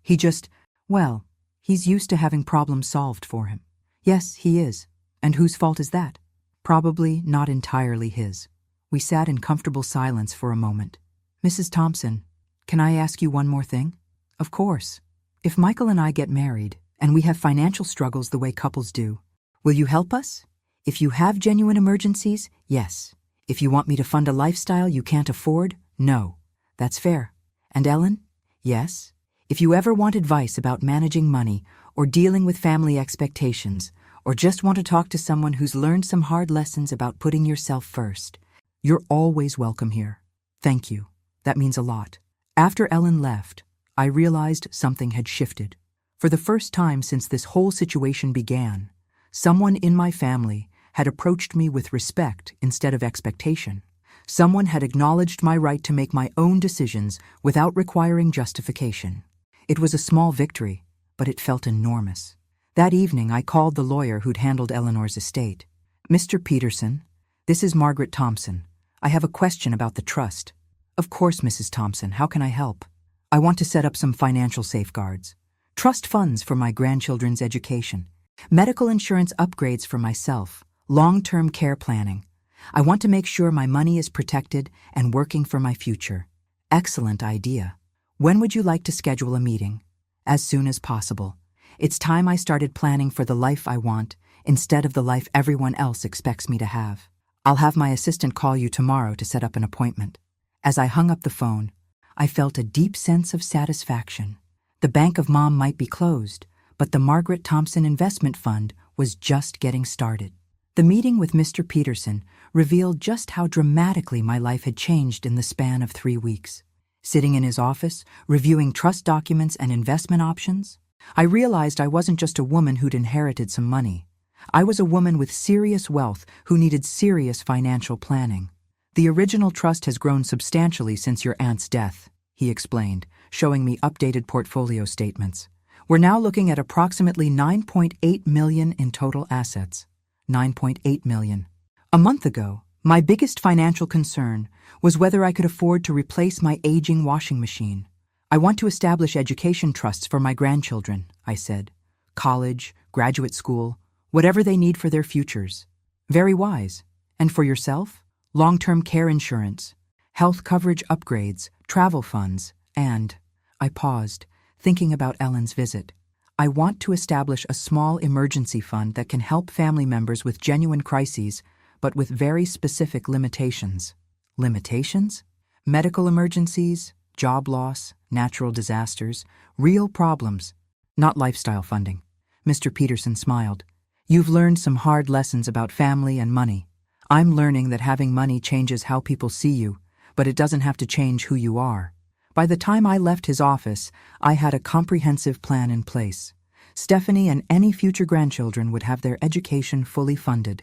Well, he's used to having problems solved for him." "Yes, he is. And whose fault is that?" "Probably not entirely his." We sat in comfortable silence for a moment. "Mrs. Thompson, can I ask you one more thing?" "Of course. If Michael and I get married, and we have financial struggles the way couples do, will you help us? If you have genuine emergencies, yes. If you want me to fund a lifestyle you can't afford, no. That's fair. And Ellen?" "Yes. If you ever want advice about managing money or dealing with family expectations, or just want to talk to someone who's learned some hard lessons about putting yourself first, you're always welcome here." "Thank you. That means a lot." After Ellen left, I realized something had shifted. For the first time since this whole situation began, someone in my family had approached me with respect instead of expectation. Someone had acknowledged my right to make my own decisions without requiring justification. It was a small victory, but it felt enormous. That evening, I called the lawyer who'd handled Eleanor's estate. "Mr. Peterson, this is Margaret Thompson. I have a question about the trust." "Of course, Mrs. Thompson. How can I help?" "I want to set up some financial safeguards. Trust funds for my grandchildren's education. Medical insurance upgrades for myself. Long-term care planning. I want to make sure my money is protected and working for my future." "Excellent idea. When would you like to schedule a meeting?" "As soon as possible. It's time I started planning for the life I want instead of the life everyone else expects me to have. I'll have my assistant call you tomorrow to set up an appointment." As I hung up the phone, I felt a deep sense of satisfaction. The bank of Mom might be closed, but the Margaret Thompson Investment Fund was just getting started. The meeting with Mr. Peterson revealed just how dramatically my life had changed in the span of 3 weeks. Sitting in his office, reviewing trust documents and investment options, I realized I wasn't just a woman who'd inherited some money. I was a woman with serious wealth who needed serious financial planning. The original trust has grown substantially since your aunt's death, he explained, showing me updated portfolio statements. We're now looking at approximately $9.8 million in total assets. $9.8 million. A month ago, my biggest financial concern was whether I could afford to replace my aging washing machine. I want to establish education trusts for my grandchildren, I said. College, graduate school, whatever they need for their futures. Very wise. And for yourself? Long-term care insurance, health coverage upgrades, travel funds, and... I paused, thinking about Ellen's visit. I want to establish a small emergency fund that can help family members with genuine crises, but with very specific limitations. Limitations? Medical emergencies, job loss, natural disasters, real problems, not lifestyle funding. Mr. Peterson smiled. You've learned some hard lessons about family and money. I'm learning that having money changes how people see you, but it doesn't have to change who you are. By the time I left his office, I had a comprehensive plan in place. Stephanie and any future grandchildren would have their education fully funded.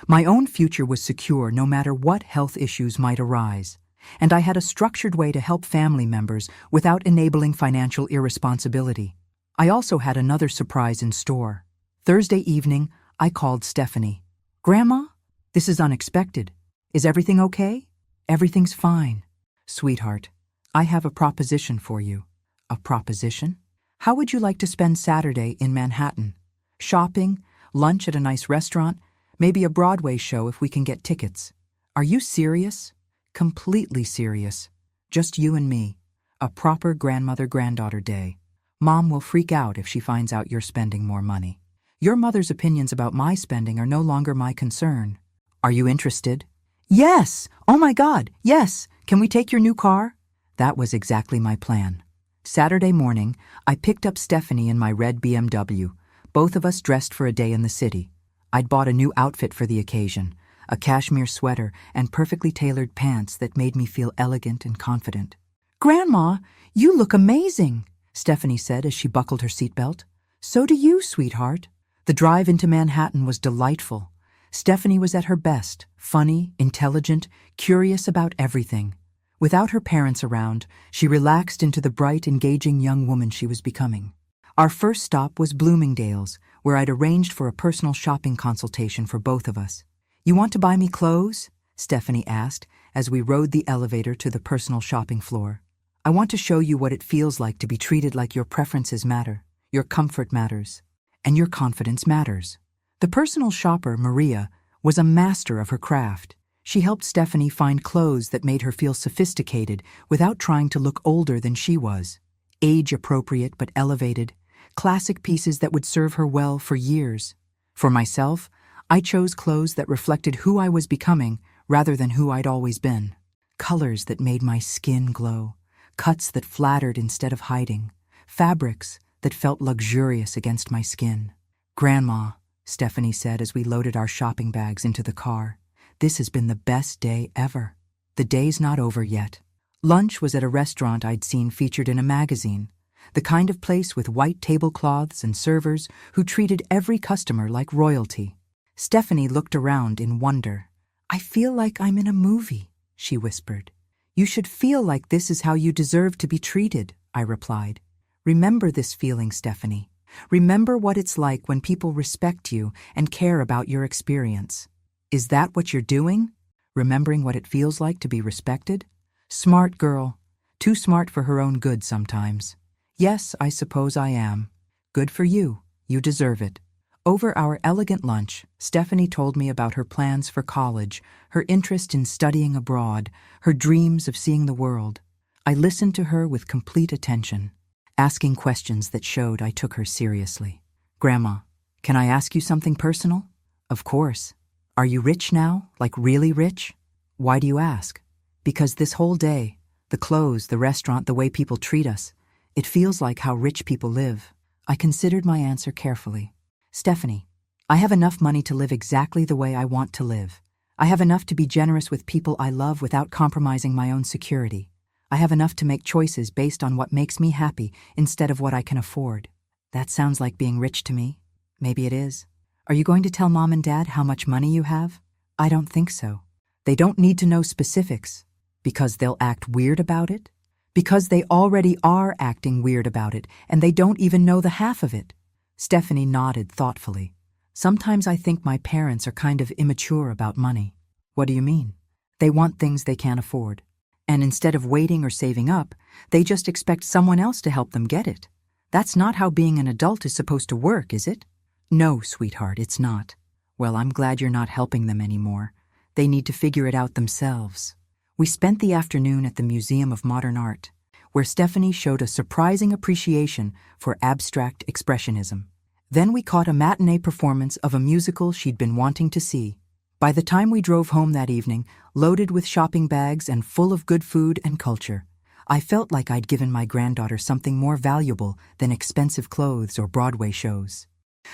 My own future was secure no matter what health issues might arise, and I had a structured way to help family members without enabling financial irresponsibility. I also had another surprise in store. Thursday evening, I called Stephanie. Grandma? This is unexpected. Is everything okay? Everything's fine. Sweetheart, I have a proposition for you. A proposition? How would you like to spend Saturday in Manhattan? Shopping, lunch at a nice restaurant, maybe a Broadway show if we can get tickets. Are you serious? Completely serious. Just you and me. A proper grandmother-granddaughter day. Mom will freak out if she finds out you're spending more money. Your mother's opinions about my spending are no longer my concern. Are you interested? Yes! Oh my God, yes! Can we take your new car? That was exactly my plan. Saturday morning, I picked up Stephanie in my red BMW, both of us dressed for a day in the city. I'd bought a new outfit for the occasion, a cashmere sweater and perfectly tailored pants that made me feel elegant and confident. Grandma, you look amazing, Stephanie said as she buckled her seatbelt. So do you, sweetheart. The drive into Manhattan was delightful. Stephanie was at her best, funny, intelligent, curious about everything. Without her parents around, she relaxed into the bright, engaging young woman she was becoming. Our first stop was Bloomingdale's, where I'd arranged for a personal shopping consultation for both of us. You want to buy me clothes? Stephanie asked as we rode the elevator to the personal shopping floor. I want to show you what it feels like to be treated like your preferences matter, your comfort matters, and your confidence matters. The personal shopper, Maria, was a master of her craft. She helped Stephanie find clothes that made her feel sophisticated without trying to look older than she was. Age-appropriate but elevated, classic pieces that would serve her well for years. For myself, I chose clothes that reflected who I was becoming rather than who I'd always been. Colors that made my skin glow, cuts that flattered instead of hiding, fabrics that felt luxurious against my skin. Grandma, Stephanie said as we loaded our shopping bags into the car, this has been the best day ever. The day's not over yet. Lunch was at a restaurant I'd seen featured in a magazine, the kind of place with white tablecloths and servers who treated every customer like royalty. Stephanie looked around in wonder. I feel like I'm in a movie, she whispered. You should feel like this is how you deserve to be treated, I replied. Remember this feeling, Stephanie. Remember what it's like when people respect you and care about your experience. Is that what you're doing? Remembering what it feels like to be respected? Smart girl. Too smart for her own good sometimes. Yes, I suppose I am. Good for you. You deserve it. Over our elegant lunch, Stephanie told me about her plans for college, her interest in studying abroad, her dreams of seeing the world. I listened to her with complete attention, asking questions that showed I took her seriously. Grandma, can I ask you something personal? Of course. Are you rich now? Like really rich? Why do you ask? Because this whole day, the clothes, the restaurant, the way people treat us, it feels like how rich people live. I considered my answer carefully. Stephanie, I have enough money to live exactly the way I want to live. I have enough to be generous with people I love without compromising my own security. I have enough to make choices based on what makes me happy instead of what I can afford. That sounds like being rich to me. Maybe it is. Are you going to tell Mom and Dad how much money you have? I don't think so. They don't need to know specifics. Because they'll act weird about it? Because they already are acting weird about it, and they don't even know the half of it. Stephanie nodded thoughtfully. Sometimes I think my parents are kind of immature about money. What do you mean? They want things they can't afford. And instead of waiting or saving up, they just expect someone else to help them get it. That's not how being an adult is supposed to work, is it? No, sweetheart, it's not. Well, I'm glad you're not helping them anymore. They need to figure it out themselves. We spent the afternoon at the Museum of Modern Art, where Stephanie showed a surprising appreciation for abstract expressionism. Then we caught a matinee performance of a musical she'd been wanting to see. By the time we drove home that evening, loaded with shopping bags and full of good food and culture, I felt like I'd given my granddaughter something more valuable than expensive clothes or Broadway shows.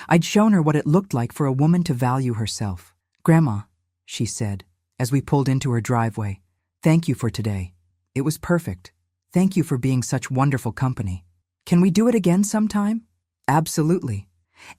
I'd shown her what it looked like for a woman to value herself. "Grandma," she said, as we pulled into her driveway, "thank you for today. It was perfect. Thank you for being such wonderful company. Can we do it again sometime?" "Absolutely.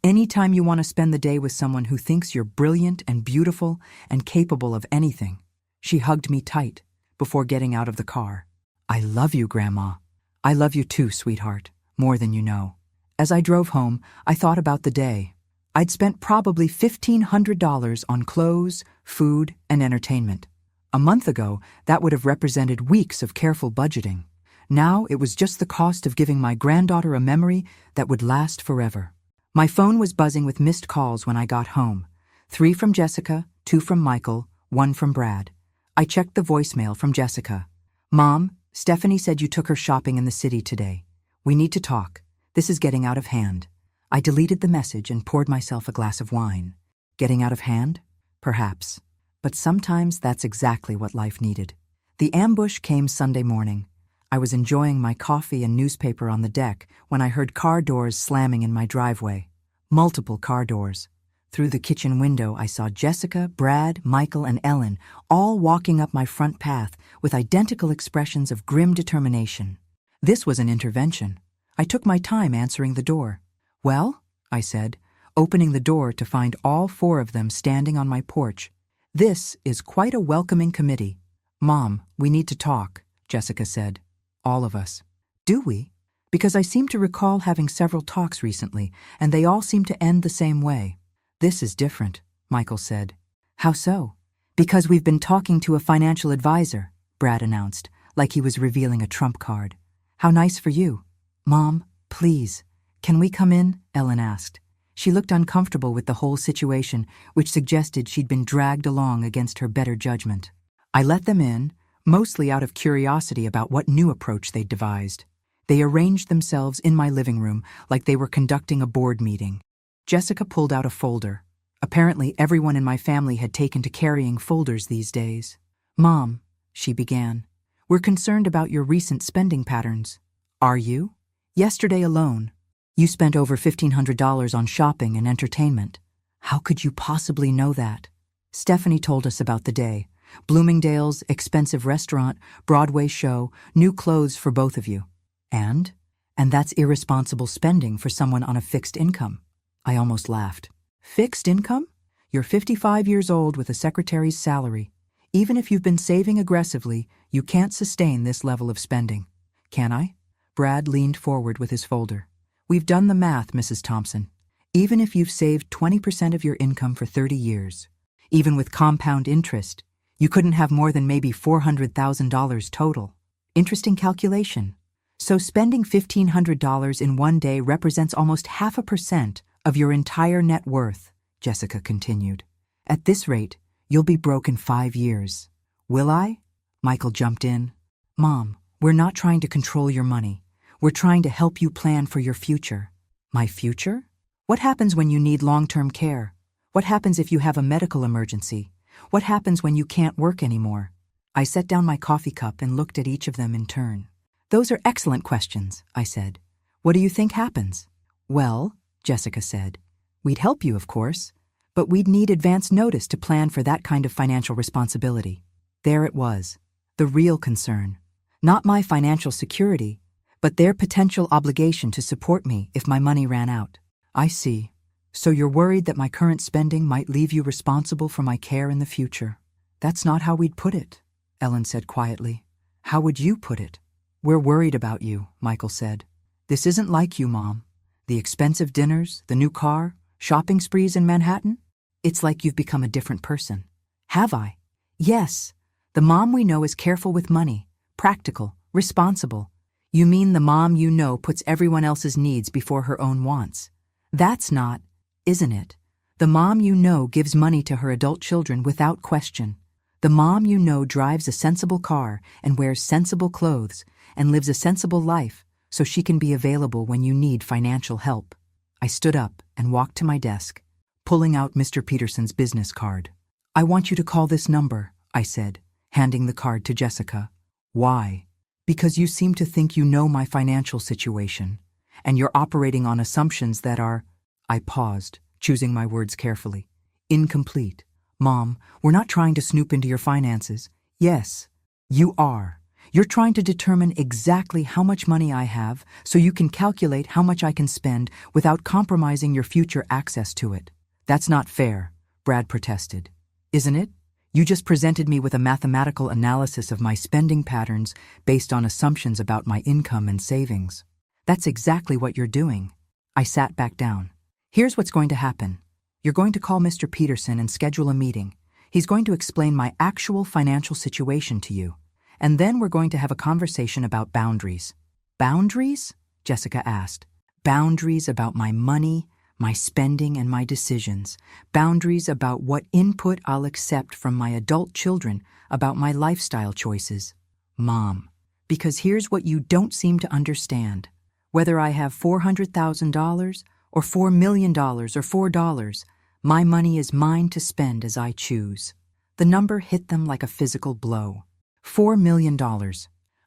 Anytime you want to spend the day with someone who thinks you're brilliant and beautiful and capable of anything." She hugged me tight before getting out of the car. "I love you, Grandma." "I love you too, sweetheart, more than you know." As I drove home, I thought about the day. I'd spent probably $1,500 on clothes, food, and entertainment. A month ago, that would have represented weeks of careful budgeting. Now it was just the cost of giving my granddaughter a memory that would last forever. My phone was buzzing with missed calls when I got home. 3 from Jessica, 2 from Michael, 1 from Brad. I checked the voicemail from Jessica. "Mom, Stephanie said you took her shopping in the city today. We need to talk. This is getting out of hand." I deleted the message and poured myself a glass of wine. Getting out of hand? Perhaps. But sometimes that's exactly what life needed. The ambush came Sunday morning. I was enjoying my coffee and newspaper on the deck when I heard car doors slamming in my driveway. Multiple car doors. Through the kitchen window, I saw Jessica, Brad, Michael, and Ellen all walking up my front path with identical expressions of grim determination. This was an intervention. I took my time answering the door. "Well?" I said, opening the door to find all 4 of them standing on my porch. "This is quite a welcoming committee." "Mom, we need to talk," Jessica said. "All of us." "Do we?" "Because I seem to recall having several talks recently, and they all seem to end the same way." "This is different," Michael said. "How so?" "Because we've been talking to a financial advisor," Brad announced, like he was revealing a trump card. "How nice for you." "Mom, please, can we come in?" Ellen asked. She looked uncomfortable with the whole situation, which suggested she'd been dragged along against her better judgment. I let them in, mostly out of curiosity about what new approach they'd devised. They arranged themselves in my living room like they were conducting a board meeting. Jessica pulled out a folder. Apparently, everyone in my family had taken to carrying folders these days. "Mom," she began, "we're concerned about your recent spending patterns." "Are you?" "Yesterday alone, you spent over $1,500 on shopping and entertainment." "How could you possibly know that?" "Stephanie told us about the day. Bloomingdale's, expensive restaurant, Broadway show, new clothes for both of you." And that's irresponsible spending for someone on a fixed income." I almost laughed. "Fixed income? You're 55 years old with a secretary's salary. Even if you've been saving aggressively, you can't sustain this level of spending." "Can I?" Brad leaned forward with his folder. "We've done the math, Mrs. Thompson. Even if you've saved 20% of your income for 30 years, even with compound interest, you couldn't have more than maybe $400,000 total. Interesting calculation. So spending $1,500 in one day represents almost 0.5% of your entire net worth," Jessica continued. "At this rate, you'll be broke in 5 years. "Will I?" Michael jumped in. "Mom, we're not trying to control your money. We're trying to help you plan for your future." "My future? What happens when you need long-term care? What happens if you have a medical emergency? What happens when you can't work anymore?" I set down my coffee cup and looked at each of them in turn. "Those are excellent questions," I said. "What do you think happens?" "Well," Jessica said, "we'd help you, of course, but we'd need advance notice to plan for that kind of financial responsibility." There it was, the real concern. Not my financial security, but their potential obligation to support me if my money ran out. "I see. So you're worried that my current spending might leave you responsible for my care in the future." "That's not how we'd put it," Ellen said quietly. "How would you put it?" "We're worried about you," Michael said. "This isn't like you, Mom. The expensive dinners, the new car, shopping sprees in Manhattan. It's like you've become a different person." "Have I?" "Yes. The mom we know is careful with money, practical, responsible. You mean the mom you know puts everyone else's needs before her own wants. That's not, isn't it? The mom you know gives money to her adult children without question. The mom you know drives a sensible car and wears sensible clothes and lives a sensible life so she can be available when you need financial help." I stood up and walked to my desk, pulling out Mr. Peterson's business card. "I want you to call this number," I said, handing the card to Jessica. "Why?" "Because you seem to think you know my financial situation, and you're operating on assumptions that are—" I paused, choosing my words carefully. "Incomplete. Mom, we're not trying to snoop into your finances." "Yes, you are. You're trying to determine exactly how much money I have so you can calculate how much I can spend without compromising your future access to it." "That's not fair," Brad protested. "Isn't it? You just presented me with a mathematical analysis of my spending patterns based on assumptions about my income and savings." "That's exactly what you're doing." I sat back down. "Here's what's going to happen. You're going to call Mr. Peterson and schedule a meeting. He's going to explain my actual financial situation to you. And then we're going to have a conversation about boundaries." "Boundaries?" Jessica asked. "Boundaries about my money, my spending, and my decisions. Boundaries about what input I'll accept from my adult children about my lifestyle choices." "Mom, because here's what you don't seem to understand. Whether I have $400,000 or $4 million or $4, my money is mine to spend as I choose." The number hit them like a physical blow. $4 million.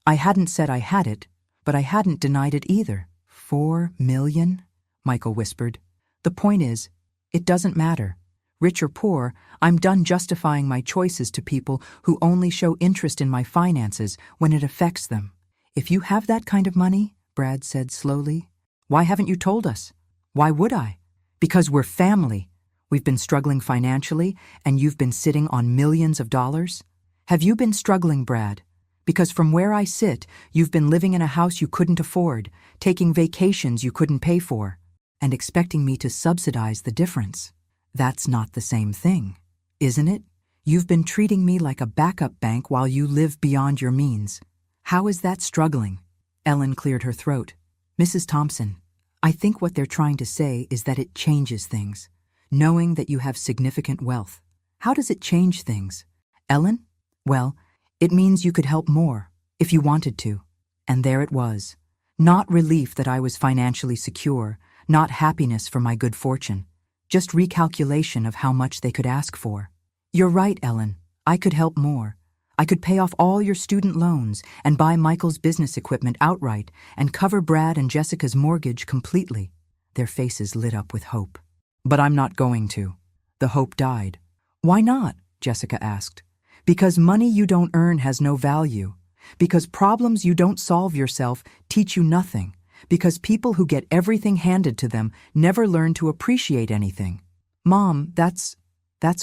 I hadn't said I had it, but I hadn't denied it either. $4 million? Michael whispered. "The point is, it doesn't matter. Rich or poor, I'm done justifying my choices to people who only show interest in my finances when it affects them." "If you have that kind of money," Brad said slowly, "why haven't you told us?" "Why would I?" "Because we're family. We've been struggling financially, and you've been sitting on millions of dollars. Have you been struggling, Brad? Because from where I sit, you've been living in a house you couldn't afford, taking vacations you couldn't pay for, and expecting me to subsidize the difference. That's not the same thing, isn't it? You've been treating me like a backup bank while you live beyond your means. How is that struggling?" Ellen cleared her throat. "Mrs. Thompson, I think what they're trying to say is that it changes things, knowing that you have significant wealth. How does it change things? Ellen? Well, it means you could help more, if you wanted to." And there it was. Not relief that I was financially secure, not happiness for my good fortune, just recalculation of how much they could ask for. "You're right, Ellen. I could help more. I could pay off all your student loans and buy Michael's business equipment outright and cover Brad and Jessica's mortgage completely." Their faces lit up with hope. "But I'm not going to." The hope died. "Why not?" Jessica asked. "Because money you don't earn has no value. Because problems you don't solve yourself teach you nothing. Because people who get everything handed to them never learn to appreciate anything." "Mom, that's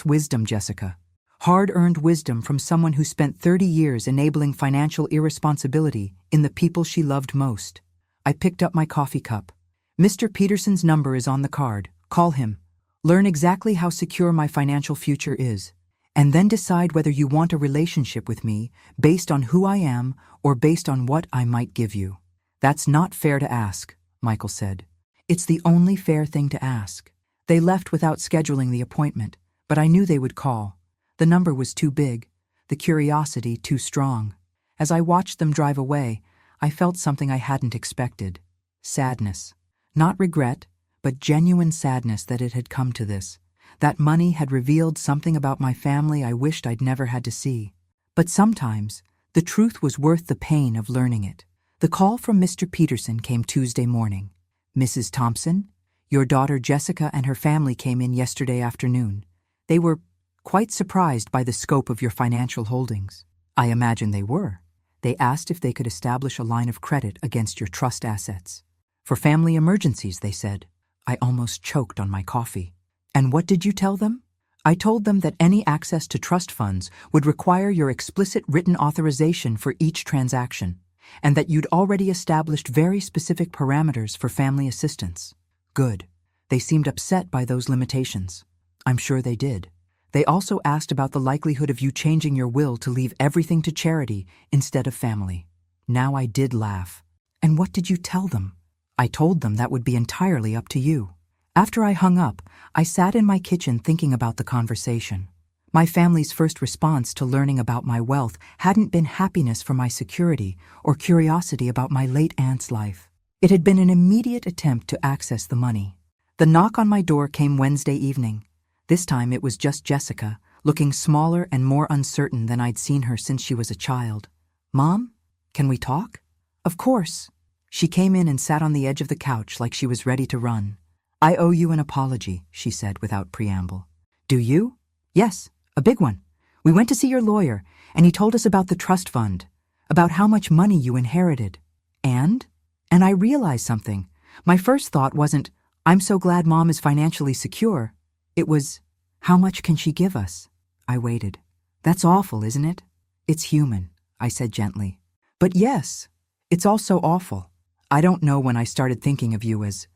wisdom, Jessica. Hard-earned wisdom from someone who spent 30 years enabling financial irresponsibility in the people she loved most." I picked up my coffee cup. "Mr. Peterson's number is on the card. Call him. Learn exactly how secure my financial future is. And then decide whether you want a relationship with me based on who I am or based on what I might give you." "That's not fair to ask," Michael said. "It's the only fair thing to ask." They left without scheduling the appointment, but I knew they would call. The number was too big, the curiosity too strong. As I watched them drive away, I felt something I hadn't expected. Sadness. Not regret, but genuine sadness that it had come to this. That money had revealed something about my family I wished I'd never had to see. But sometimes, the truth was worth the pain of learning it. The call from Mr. Peterson came Tuesday morning. "Mrs. Thompson, your daughter Jessica and her family came in yesterday afternoon. They were quite surprised by the scope of your financial holdings." I imagine they were. They asked if they could establish a line of credit against your trust assets. "For family emergencies," they said. I almost choked on my coffee. "And what did you tell them?" "I told them that any access to trust funds would require your explicit written authorization for each transaction, and that you'd already established very specific parameters for family assistance." Good. They seemed upset by those limitations. I'm sure they did. They also asked about the likelihood of you changing your will to leave everything to charity instead of family. Now I did laugh. "And what did you tell them?" "I told them that would be entirely up to you." After I hung up, I sat in my kitchen thinking about the conversation. My family's first response to learning about my wealth hadn't been happiness for my security or curiosity about my late aunt's life. It had been an immediate attempt to access the money. The knock on my door came Wednesday evening. This time it was just Jessica, looking smaller and more uncertain than I'd seen her since she was a child. "Mom, can we talk?" "Of course." She came in and sat on the edge of the couch like she was ready to run. "I owe you an apology," she said without preamble. "Do you?" "Yes, a big one. We went to see your lawyer, and he told us about the trust fund, about how much money you inherited. And I realized something. My first thought wasn't, 'I'm so glad Mom is financially secure.' It was, 'How much can she give us?'" I waited. "That's awful, isn't it?" "It's human," I said gently. "But yes, it's also awful. I don't know when I started thinking of you as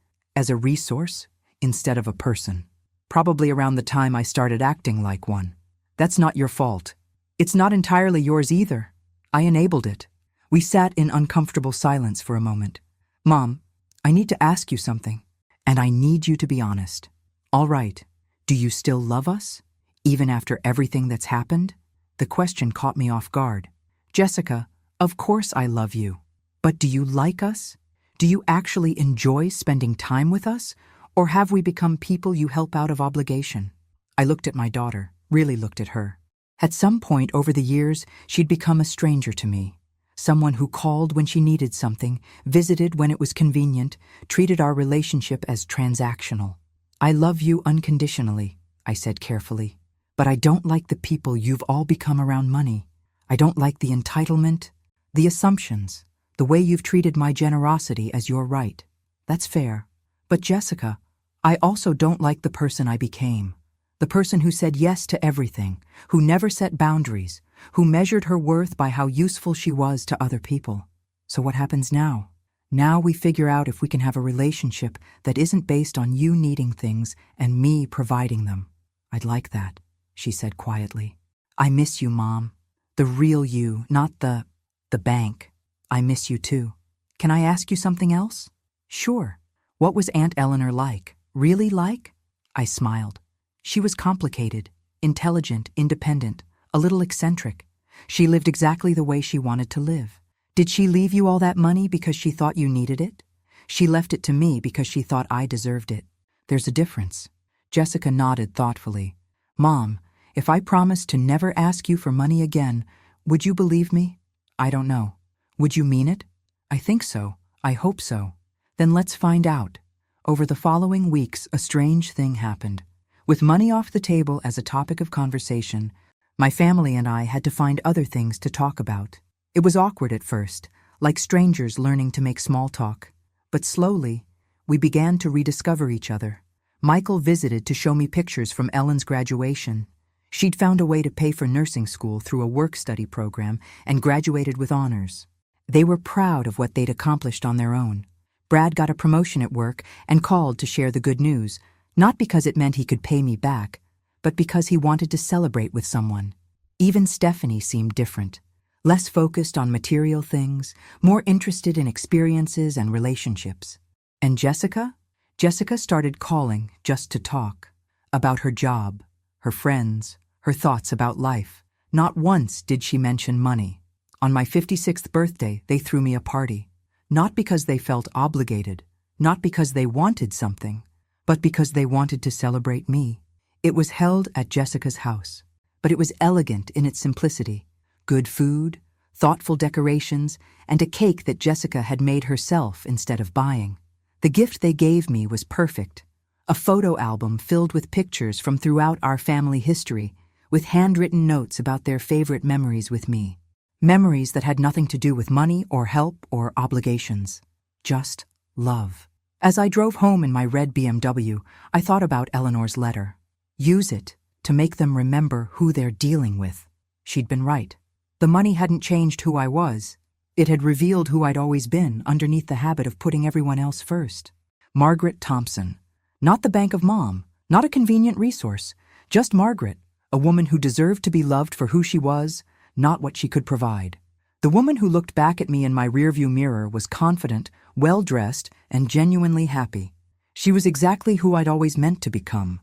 a resource instead of a person. Probably around the time I started acting like one. That's not your fault. It's not entirely yours either. I enabled it." We sat in uncomfortable silence for a moment. "Mom, I need to ask you something, and I need you to be honest." "All right. Do you still love us, even after everything that's happened?" The question caught me off guard. "Jessica, of course I love you. But do you like us? Do you actually enjoy spending time with us, or have we become people you help out of obligation?" I looked at my daughter, really looked at her. At some point over the years, she'd become a stranger to me. Someone who called when she needed something, visited when it was convenient, treated our relationship as transactional. "I love you unconditionally," I said carefully. "But I don't like the people you've all become around money. I don't like the entitlement, the assumptions, the way you've treated my generosity as your right. That's fair. But Jessica, I also don't like the person I became. The person who said yes to everything, who never set boundaries, who measured her worth by how useful she was to other people. So what happens now? Now we figure out if we can have a relationship that isn't based on you needing things and me providing them." "I'd like that," she said quietly. "I miss you, Mom. The real you, not the bank. I miss you too. Can I ask you something else?" "Sure. What was Aunt Eleanor like? Really like?" I smiled. "She was complicated, intelligent, independent, a little eccentric. She lived exactly the way she wanted to live. Did she leave you all that money because she thought you needed it? She left it to me because she thought I deserved it. There's a difference." Jessica nodded thoughtfully. "Mom, if I promised to never ask you for money again, would you believe me?" "I don't know. Would you mean it?" "I think so. I hope so." "Then let's find out." Over the following weeks, a strange thing happened. With money off the table as a topic of conversation, my family and I had to find other things to talk about. It was awkward at first, like strangers learning to make small talk. But slowly, we began to rediscover each other. Michael visited to show me pictures from Ellen's graduation. She'd found a way to pay for nursing school through a work-study program and graduated with honors. They were proud of what they'd accomplished on their own. Brad got a promotion at work and called to share the good news, not because it meant he could pay me back, but because he wanted to celebrate with someone. Even Stephanie seemed different. Less focused on material things, more interested in experiences and relationships. And Jessica? Jessica started calling just to talk. About her job, her friends, her thoughts about life. Not once did she mention money. On my 56th birthday, they threw me a party. Not because they felt obligated, not because they wanted something, but because they wanted to celebrate me. It was held at Jessica's house, but it was elegant in its simplicity. good food, thoughtful decorations, and a cake that Jessica had made herself instead of buying. The gift they gave me was perfect. A photo album filled with pictures from throughout our family history, with handwritten notes about their favorite memories with me. Memories that had nothing to do with money or help or obligations. Just love. As I drove home in my red BMW, I thought about Eleanor's letter. Use it to make them remember who they're dealing with. She'd been right. The money hadn't changed who I was. It had revealed who I'd always been underneath the habit of putting everyone else first. Margaret Thompson. Not the bank of mom, not a convenient resource, just Margaret, a woman who deserved to be loved for who she was, not what she could provide. The woman who looked back at me in my rearview mirror was confident, well-dressed, and genuinely happy. She was exactly who I'd always meant to become.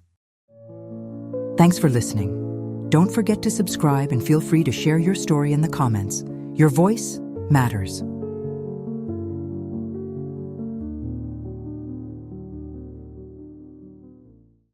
Thanks for listening. Don't forget to subscribe and feel free to share your story in the comments. Your voice matters.